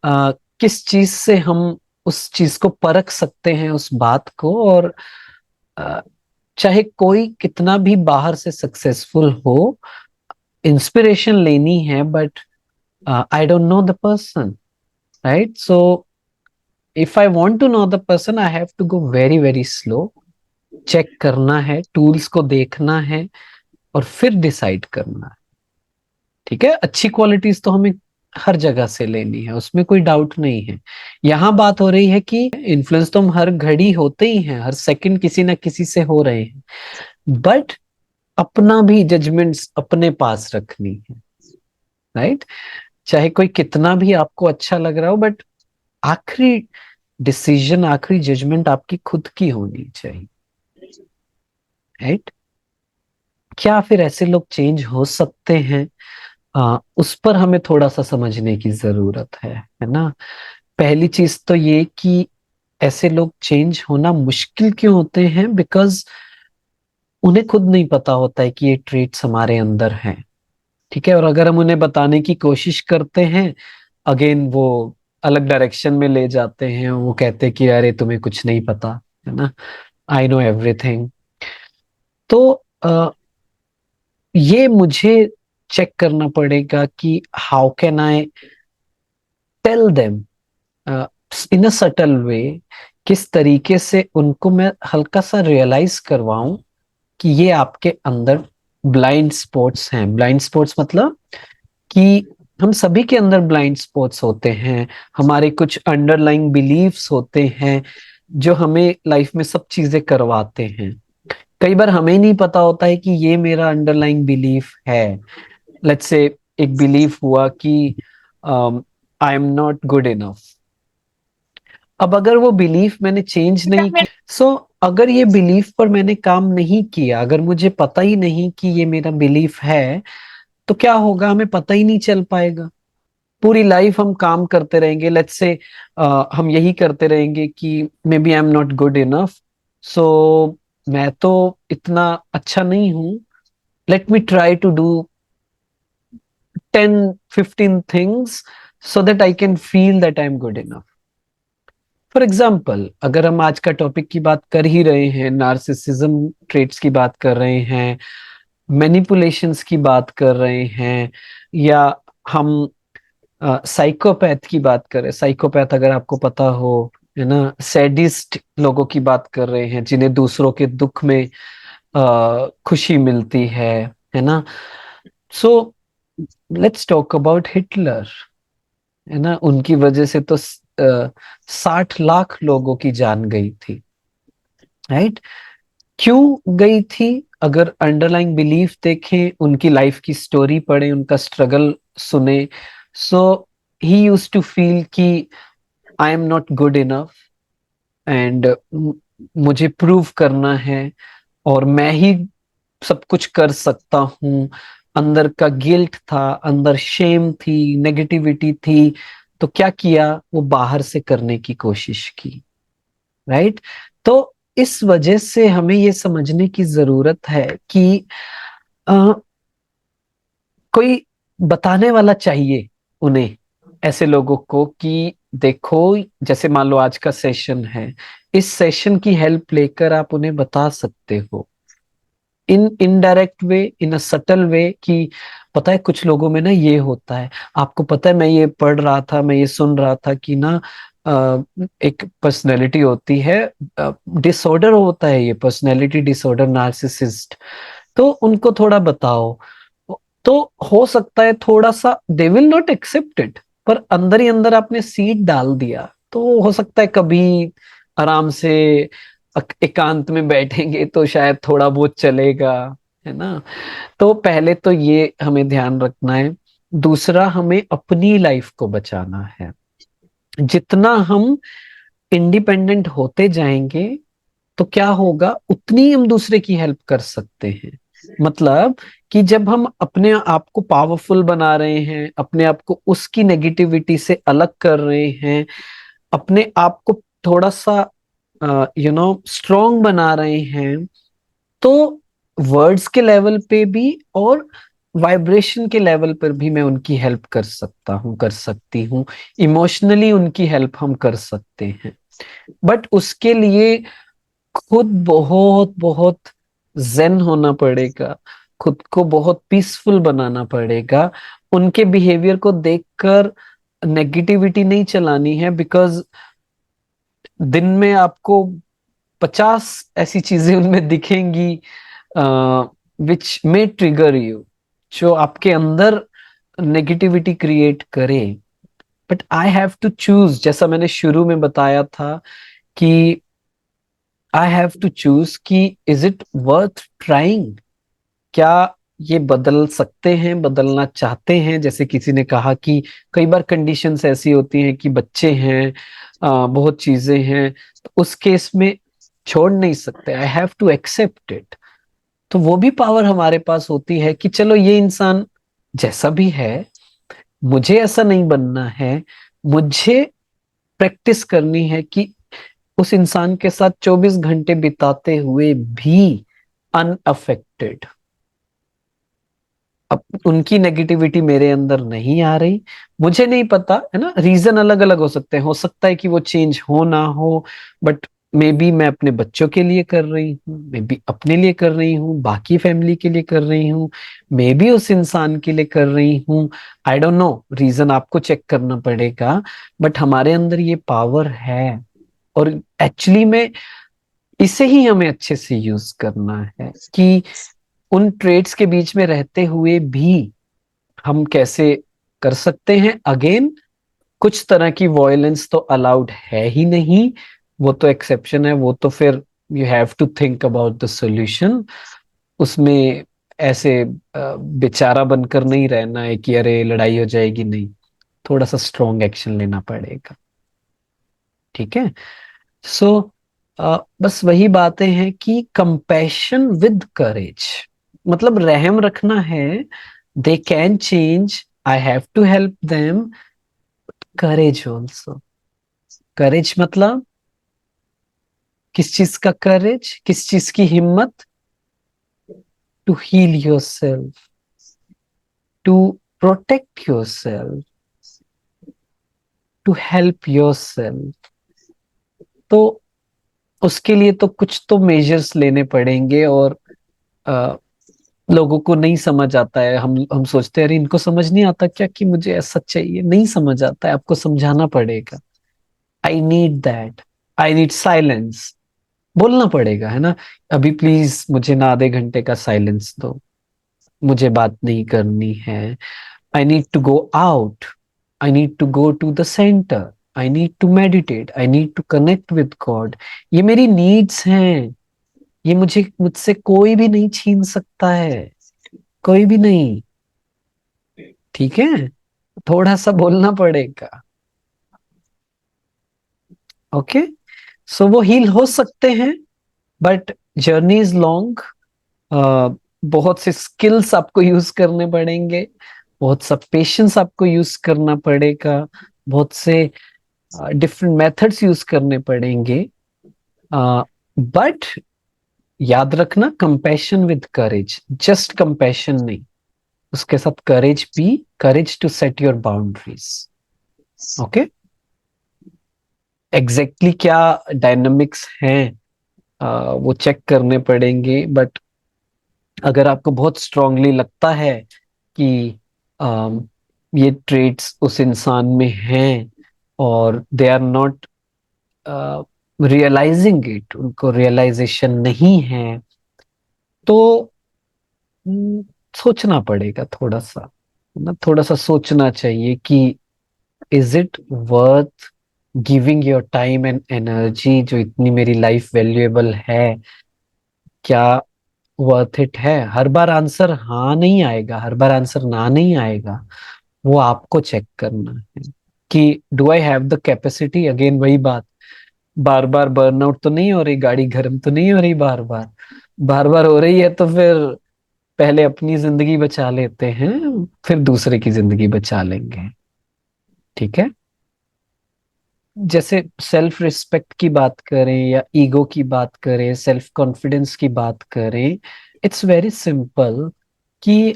किस चीज से हम उस चीज को परख सकते हैं, उस बात को। और अ, चाहे कोई कितना भी बाहर से सक्सेसफुल हो, इंस्पिरेशन लेनी है, but I don't know the person, right. So if I want to know the person, I have to go very very slow, check करना है, टूल्स को देखना है, और फिर डिसाइड करना है। ठीक है। अच्छी क्वालिटीज तो हमें हर जगह से लेनी है, उसमें कोई डाउट नहीं है। यहाँ बात हो रही है कि इन्फ्लुएंस तो हम हर घड़ी होते ही हैं, हर सेकंड किसी ना किसी से हो रहे हैं, बट अपना भी जजमेंट्स अपने पास रखनी है, राइट। चाहे कोई कितना भी आपको अच्छा लग रहा हो, बट आखिरी डिसीजन, आखिरी जजमेंट आपकी खुद की होनी चाहिए, राइट? क्या फिर ऐसे लोग चेंज हो सकते हैं? उस पर हमें थोड़ा सा समझने की जरूरत है ना। पहली चीज तो ये कि ऐसे लोग चेंज होना मुश्किल क्यों होते हैं? बिकॉज उन्हें खुद नहीं पता होता है कि ये ट्रेट्स हमारे अंदर हैं, ठीक है? और अगर हम उन्हें बताने की कोशिश करते हैं, अगेन वो अलग डायरेक्शन में ले जाते हैं। वो कहते हैं कि अरे तुम्हें कुछ नहीं पता, है ना, आई नो एवरीथिंग। तो ये मुझे चेक करना पड़ेगा कि how can I tell them in a subtle way, किस तरीके से उनको मैं हल्का सा रियलाइज करवाऊं कि ये आपके अंदर ब्लाइंड स्पॉट्स हैं। ब्लाइंड स्पॉट्स मतलब कि हम सभी के अंदर ब्लाइंड स्पॉट्स होते हैं, हमारे कुछ अंडरलाइंग बिलीव्स होते हैं जो हमें लाइफ में सब चीजें करवाते हैं। कई बार हमें नहीं पता होता है कि ये मेरा अंडरलाइंग बिलीफ है। लेट्स से एक बिलीफ हुआ कि आई एम नॉट गुड इनफ। अब अगर वो बिलीफ मैंने चेंज नहीं की, अगर ये बिलीफ पर मैंने काम नहीं किया, अगर मुझे पता ही नहीं कि ये मेरा बिलीफ है, तो क्या होगा? हमें पता ही नहीं चल पाएगा। पूरी लाइफ हम काम करते रहेंगे, लेट्स से हम यही करते रहेंगे कि maybe I am not good enough, so मैं तो इतना अच्छा नहीं हूं, let me try to do 10-15 things so that I can feel that I am good enough. For example, अगर हम आज का टॉपिक की बात कर ही रहे हैं, नार्सिसिज्म ट्रेट्स की बात कर रहे हैं, मैनिपुलेशंस की बात कर रहे हैं, या हम साइकोपैथ की बात करें, साइकोपैथ अगर आपको पता हो, है ना, सैडिस्ट लोगों की बात कर रहे हैं जिन्हें दूसरों के दुख में खुशी मिलती है ना। So let's talk about Hitler, है ना। उनकी वजह से तो 60 लाख लोगों की जान गई थी, राइट? क्यों गई थी? अगर अंडरलाइंग बिलीफ देखें, उनकी लाइफ की स्टोरी पढ़े, उनका स्ट्रगल सुने, सो ही यूज टू फील कि आई am not good enough and मुझे प्रूव करना है और मैं ही सब कुछ कर सकता हूँ। अंदर का गिल्ट था, अंदर शेम थी, नेगेटिविटी थी। तो क्या किया? वो बाहर से करने की कोशिश की, राइट? तो इस वजह से हमें ये समझने की जरूरत है कि अ, कोई बताने वाला चाहिए उन्हें, ऐसे लोगों को, कि देखो, जैसे मान लो आज का सेशन है, इस सेशन की हेल्प लेकर आप उन्हें बता सकते हो in indirect way, in a subtle वे, कि पता है कुछ लोगों में ना ये होता है। आपको पता है, मैं ये पढ़ रहा था, मैं ये सुन रहा था कि ना एक पर्सनैलिटी होती है, डिसऑर्डर होता है ये, पर्सनैलिटी डिसऑर्डर, नार्सिसिस्ट। तो उनको थोड़ा बताओ, तो हो सकता है थोड़ा सा they will not accept it, पर अंदर ही अंदर आपने सीड डाल दिया, तो हो सकता है कभी आराम से एकांत में बैठेंगे तो शायद थोड़ा बहुत चलेगा, है ना। तो पहले तो ये हमें ध्यान रखना है। दूसरा, हमें अपनी लाइफ को बचाना है। जितना हम इंडिपेंडेंट होते जाएंगे, तो क्या होगा, उतनी हम दूसरे की हेल्प कर सकते हैं। मतलब कि जब हम अपने आप को पावरफुल बना रहे हैं, अपने आप को उसकी नेगेटिविटी से अलग कर रहे हैं, अपने आप को थोड़ा सा स्ट्रॉन्ग बना रहे हैं, तो वर्ड्स के लेवल पे भी और वाइब्रेशन के लेवल पर भी मैं उनकी हेल्प कर सकता हूँ, कर सकती हूँ। इमोशनली उनकी हेल्प हम कर सकते हैं, बट उसके लिए खुद बहुत बहुत जेन होना पड़ेगा, खुद को बहुत पीसफुल बनाना पड़ेगा। उनके बिहेवियर को देखकर नेगेटिविटी नहीं चलानी है, बिकॉज दिन में आपको 50 ऐसी चीजें उनमें दिखेंगी विच मे ट्रिगर यू, जो आपके अंदर नेगेटिविटी क्रिएट करे। But I have to choose, जैसा मैंने शुरू में बताया था कि आई हैव टू चूज कि इज इट वर्थ ट्राइंग? क्या ये बदल सकते हैं, बदलना चाहते हैं। जैसे किसी ने कहा कि कई बार कंडीशंस ऐसी होती हैं कि बच्चे हैं, बहुत चीजें हैं, तो उस केस में छोड़ नहीं सकते, I have to accept it. तो वो भी पावर हमारे पास होती है कि चलो ये इंसान जैसा भी है, मुझे ऐसा नहीं बनना है, मुझे प्रैक्टिस करनी है कि उस इंसान के साथ 24 घंटे बिताते हुए भी अनअफेक्टेड, अब उनकी नेगेटिविटी मेरे अंदर नहीं आ रही। मुझे नहीं पता है ना, रीजन अलग अलग हो सकते हैं, हो सकता है कि वो चेंज हो ना हो, बट मे बी मैं अपने बच्चों के लिए कर रही हूँ, मे बी अपने लिए कर रही हूँ, बाकी फैमिली के लिए कर रही हूँ, मे बी उस इंसान के लिए कर रही हूँ। आई डोंट नो, रीजन आपको चेक करना पड़ेगा, बट हमारे अंदर ये पावर है। और एक्चुअली में इसे ही हमें अच्छे से यूज करना है कि उन ट्रेड्स के बीच में रहते हुए भी हम कैसे कर सकते हैं। अगेन, कुछ तरह की वॉयलेंस तो अलाउड है ही नहीं, वो तो एक्सेप्शन है, वो तो फिर you have to think about the solution. उसमें ऐसे बेचारा बनकर नहीं रहना है कि अरे लड़ाई हो जाएगी, नहीं, थोड़ा सा स्ट्रॉन्ग एक्शन लेना पड़ेगा। ठीक है। सो बस वही बातें हैं कि कंपैशन विद करेज, मतलब रहम रखना है। They can change, I have to help them. Courage also, courage मतलब किस चीज का करेज, किस चीज की हिम्मत? To heal yourself, to protect yourself, to help yourself. तो उसके लिए तो कुछ तो मेजर्स लेने पड़ेंगे। और अ, लोगों को नहीं समझ आता है, हम सोचते हैं अरे इनको समझ नहीं आता क्या कि मुझे ऐसा चाहिए, नहीं समझ आता है, आपको समझाना पड़ेगा। I need that, I need silence, बोलना पड़ेगा, है ना। अभी प्लीज मुझे ना आधे घंटे का साइलेंस दो, मुझे बात नहीं करनी है। I need to go out, I need to go to the centre, I need to meditate, I need to connect with God. ये मेरी नीड्स हैं, ये मुझसे कोई भी नहीं छीन सकता है, कोई भी नहीं। ठीक है, थोड़ा सा बोलना पड़ेगा। ओके। सो वो हील हो सकते हैं, बट जर्नी इज लॉन्ग। बहुत से स्किल्स आपको यूज करने पड़ेंगे, बहुत सा पेशेंस आपको यूज करना पड़ेगा, बहुत से डिफरेंट मेथड्स यूज करने पड़ेंगे। बट याद रखना, compassion with courage, just compassion नहीं, उसके साथ करेज भी, courage to set your boundaries. Okay. Exactly क्या डायनामिक्स हैं, वो चेक करने पड़ेंगे। बट अगर आपको बहुत स्ट्रांगली लगता है कि अम, ये ट्रेड्स उस इंसान में हैं और they are not realising it, उनको रियलाइजेशन नहीं है, तो हम्म, सोचना पड़ेगा थोड़ा सा, ना, थोड़ा सा सोचना चाहिए कि is it worth giving your time and energy, जो इतनी मेरी लाइफ वैल्यूएबल है, क्या वर्थ इट है? हर बार आंसर हाँ नहीं आएगा, हर बार आंसर ना नहीं आएगा, वो आपको चेक करना है कि do I have the capacity. Again वही बात, बार बार बर्नआउट तो नहीं हो रही, गाड़ी गर्म तो नहीं हो रही, बार बार, बार बार हो रही है तो फिर पहले अपनी जिंदगी बचा लेते हैं, फिर दूसरे की जिंदगी बचा लेंगे। ठीक है। जैसे सेल्फ रिस्पेक्ट की बात करें या ईगो की बात करें, सेल्फ कॉन्फिडेंस की बात करें, इट्स वेरी सिंपल कि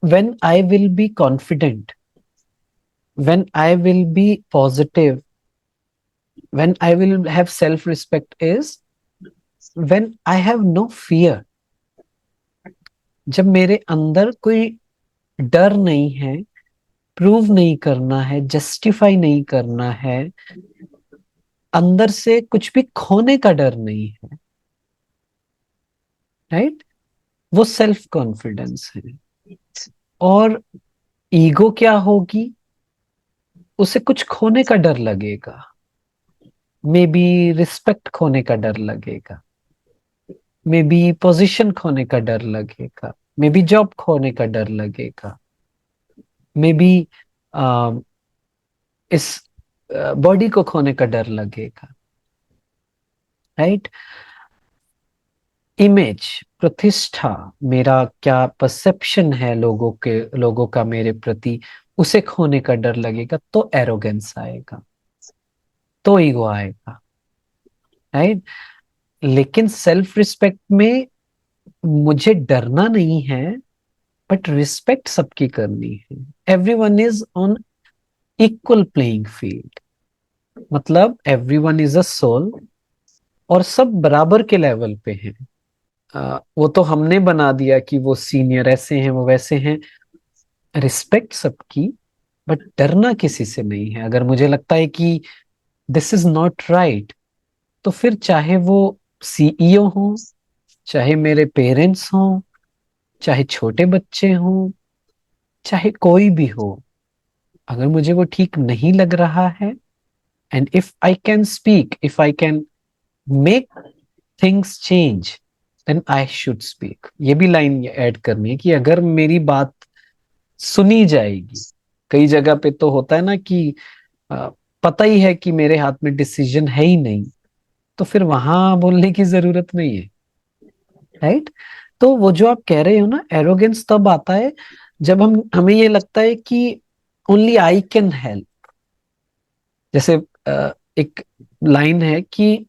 when I will be confident, when I will be positive, when I will have self respect is when I have no fear। जब मेरे अंदर कोई डर नहीं है, प्रूव नहीं करना है, जस्टिफाई नहीं करना है, अंदर से कुछ भी खोने का डर नहीं है, राइट, वो सेल्फ कॉन्फिडेंस है। और ईगो क्या होगी? उसे कुछ खोने का डर लगेगा, मे बी रिस्पेक्ट खोने का डर लगेगा, मे बी पोजीशन खोने का डर लगेगा, मे बी जॉब खोने का डर लगेगा, मे बी इस बॉडी को खोने का डर लगेगा, राइट। इमेज, प्रतिष्ठा, मेरा क्या परसेप्शन है लोगों का मेरे प्रति, उसे खोने का डर लगेगा, तो एरोगेंस आएगा, तो ईगो आएगा, राइट। लेकिन सेल्फ रिस्पेक्ट में मुझे डरना नहीं है, बट रिस्पेक्ट सबकी करनी है। Everyone is on equal playing field, मतलब एवरीवन इज अ सोल, और सब बराबर के लेवल पे हैं। वो तो हमने बना दिया कि वो सीनियर ऐसे हैं, वो वैसे हैं। रिस्पेक्ट सबकी, बट डरना किसी से नहीं है। अगर मुझे लगता है कि दिस इज नॉट राइट, तो फिर चाहे वो सीईओ हो, चाहे मेरे पेरेंट्स हों, चाहे छोटे बच्चे हों, चाहे कोई भी हो, अगर मुझे वो ठीक नहीं लग रहा है, and if I can speak, if I can make things change, then I should speak. ये भी लाइन ऐड करनी है कि अगर मेरी बात सुनी जाएगी। कई जगह पे तो होता है ना कि अ, पता ही है कि मेरे हाथ में डिसीजन है ही नहीं, तो फिर वहां बोलने की जरूरत नहीं है, राइट। तो वो जो आप कह रहे हो ना, एरोगेंस तब आता है जब हमें ये लगता है कि ओनली आई कैन हेल्प। जैसे एक लाइन है कि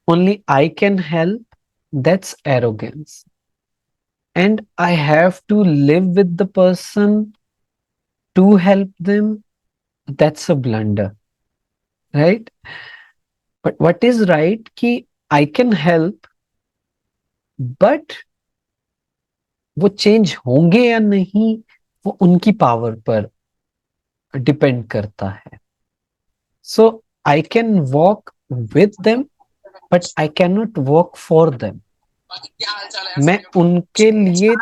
only I can help, that's arrogance, and I have to live with the person to help them, that's a blunder, right. But what is right कि आई कैन हेल्प, बट वो change होंगे या नहीं, वो उनकी power पर depend करता है। So I can walk with them, but I can not walk for them. मैं उनके लिए,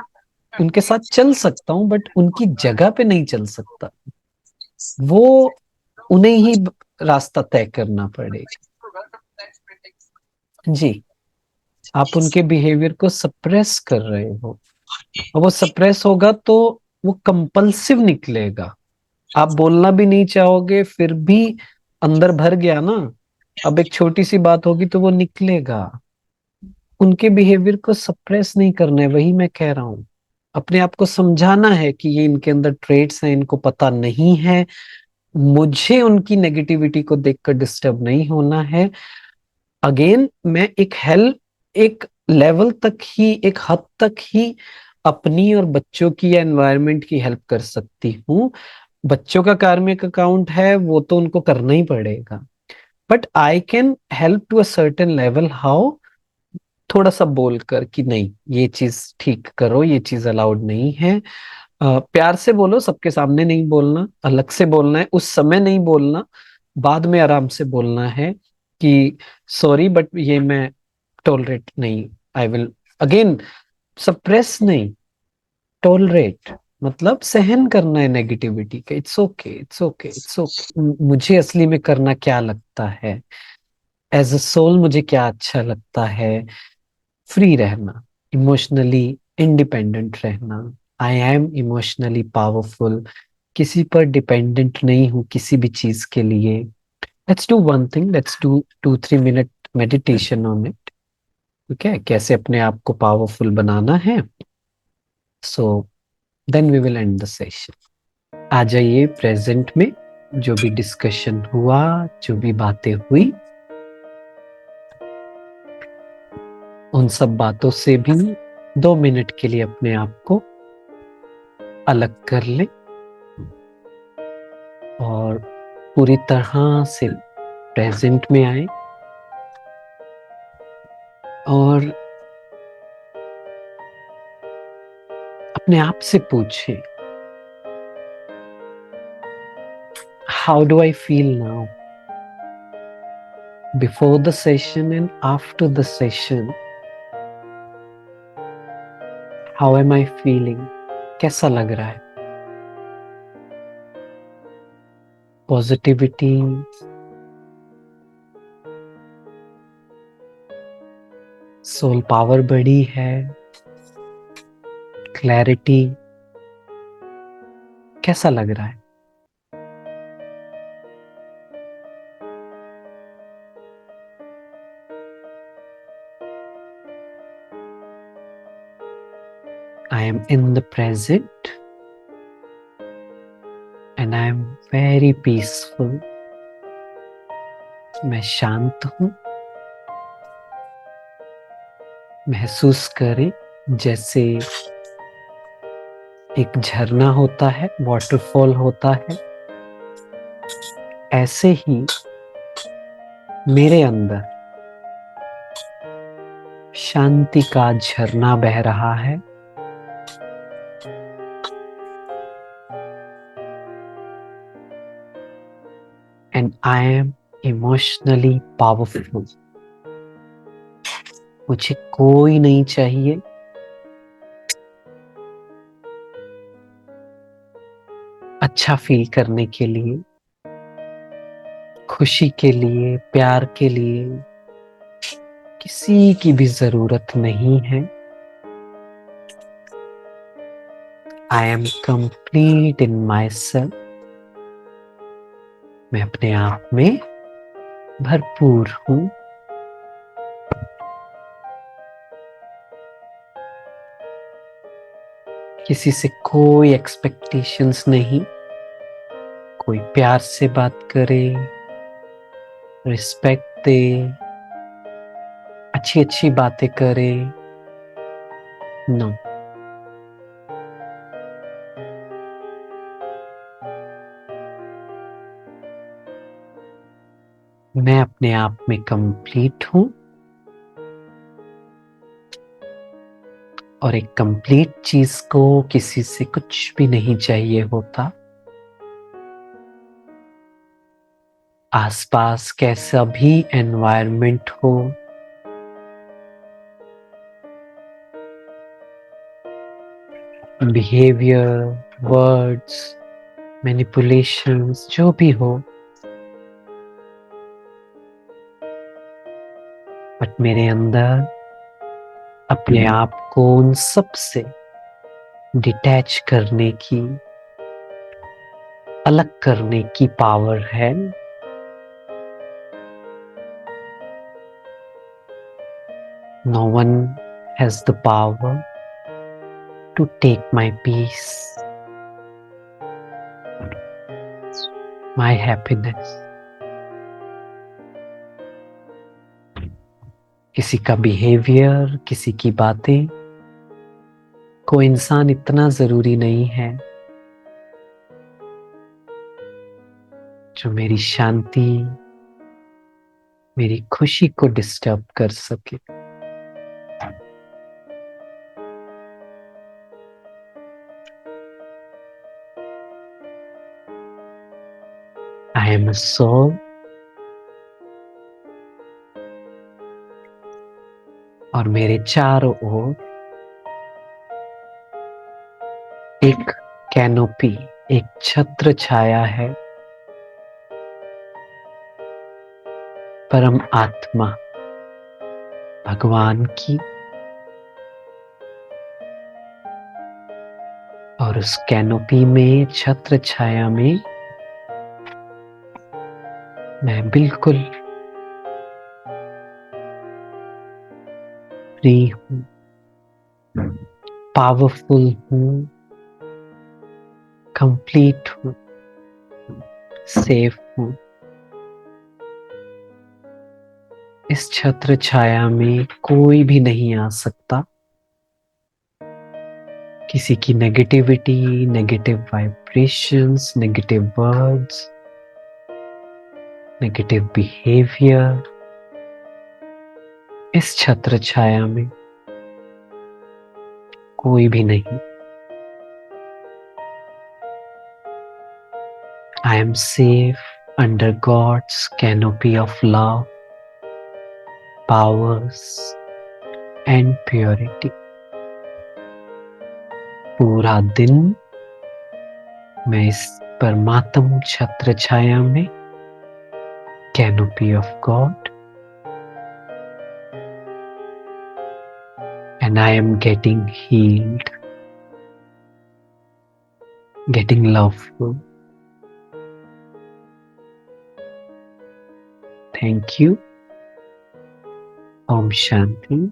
उनके साथ चल सकता हूं, बट उनकी जगह पे नहीं चल सकता। वो उन्हें ही रास्ता तय करना पड़ेगा। जी, आप उनके बिहेवियर को सप्रेस कर रहे हो, और वो सप्रेस होगा तो वो कंपल्सिव निकलेगा। आप बोलना भी नहीं चाहोगे, फिर भी अंदर भर गया ना, अब एक छोटी सी बात होगी तो वो निकलेगा। उनके बिहेवियर को सप्रेस नहीं करना है, वही मैं कह रहा हूं। अपने आप को समझाना है कि ये इनके अंदर ट्रेड्स हैं, इनको पता नहीं है। मुझे उनकी नेगेटिविटी को देखकर डिस्टर्ब नहीं होना है। अगेन मैं एक हेल्प, एक लेवल तक ही, एक हद तक ही अपनी और बच्चों की या एनवायरनमेंट की हेल्प कर सकती हूँ। बच्चों का कार्मिक अकाउंट है, वो तो उनको करना ही पड़ेगा। But I can help to a certain level. How? थोड़ा सा बोलकर कि नहीं, ये चीज ठीक करो, ये चीज अलाउड नहीं है। प्यार से बोलो, सबके सामने नहीं बोलना, अलग से बोलना है, उस समय नहीं बोलना, बाद में आराम से बोलना है कि सॉरी बट ये मैं टॉलरेट नहीं, आई विल अगेन, सप्रेस नहीं, टॉलरेट, मतलब सहन करना है नेगेटिविटी का। It's okay, it's okay, it's okay. मुझे असली में करना क्या लगता है, एज अ सोल मुझे क्या अच्छा लगता है। फ्री रहना, इमोशनली इंडिपेंडेंट रहना। आई एम इमोशनली पावरफुल, किसी पर डिपेंडेंट नहीं हूं किसी भी चीज के लिए। Let's do one thing, let's do 2-3 minute meditation on it. ठीक है, कैसे अपने आप को पावरफुल बनाना है। So then we will end the session. आ जाइए प्रेजेंट में। जो भी डिस्कशन हुआ, जो भी बातें हुई, उन सब बातों से भी 2 मिनट के लिए अपने आप को अलग कर ले, और पूरी तरह से प्रेजेंट में आए, और अपने आप से पूछें, how do I feel now, before the session and after the session, how am I feeling, कैसा लग रहा है। पॉजिटिविटी, सोल पावर बढ़ी है, क्लैरिटी कैसा लग रहा है? I am in the present and I am very peaceful. मैं शांत हूं। महसूस करें जैसे एक झरना होता है, वॉटरफॉल होता है, ऐसे ही मेरे अंदर शांति का झरना बह रहा है। And I am emotionally powerful. मुझे कोई नहीं चाहिए, अच्छा फील करने के लिए, खुशी के लिए, प्यार के लिए किसी की भी जरूरत नहीं है। I am complete in myself. मैं अपने आप में भरपूर हूं। किसी से कोई एक्सपेक्टेशंस नहीं। कोई प्यार से बात करे, रिस्पेक्ट दे, अच्छी अच्छी बातें करे, नो। मैं अपने आप में कंप्लीट हूं और एक कंप्लीट चीज को किसी से कुछ भी नहीं चाहिए होता। आसपास कैसा भी एनवायरनमेंट हो, बिहेवियर, वर्ड्स, मैनिपुलेशंस जो भी हो, बट मेरे अंदर अपने आप को उन सब से डिटैच करने की, अलग करने की पावर है। No one has the power to take my peace, my happiness. किसी का बिहेवियर, किसी की बातें, कोई इंसान इतना जरूरी नहीं है जो मेरी शांति, मेरी खुशी को डिस्टर्ब कर सके। I am a soul और मेरे चारों ओर एक कैनोपी, एक छत्र छाया है। परम आत्मा भगवान की, और उस कैनोपी में, छत्र छाया में मैं बिल्कुल फ्री हूं, पावरफुल हूं, कंप्लीट हूं, सेफ हूं। इस छत्र छाया में कोई भी नहीं आ सकता। किसी की negativity, negative vibrations, negative words, negative behaviour इस छत्र छाया में कोई भी नहीं। I am safe under God's canopy of love, powers and purity. पूरा दिन मैं इस परमात्म छत्र छाया में, canopy of God, and I am getting healed, getting loveful. Thank you. Om Shanti.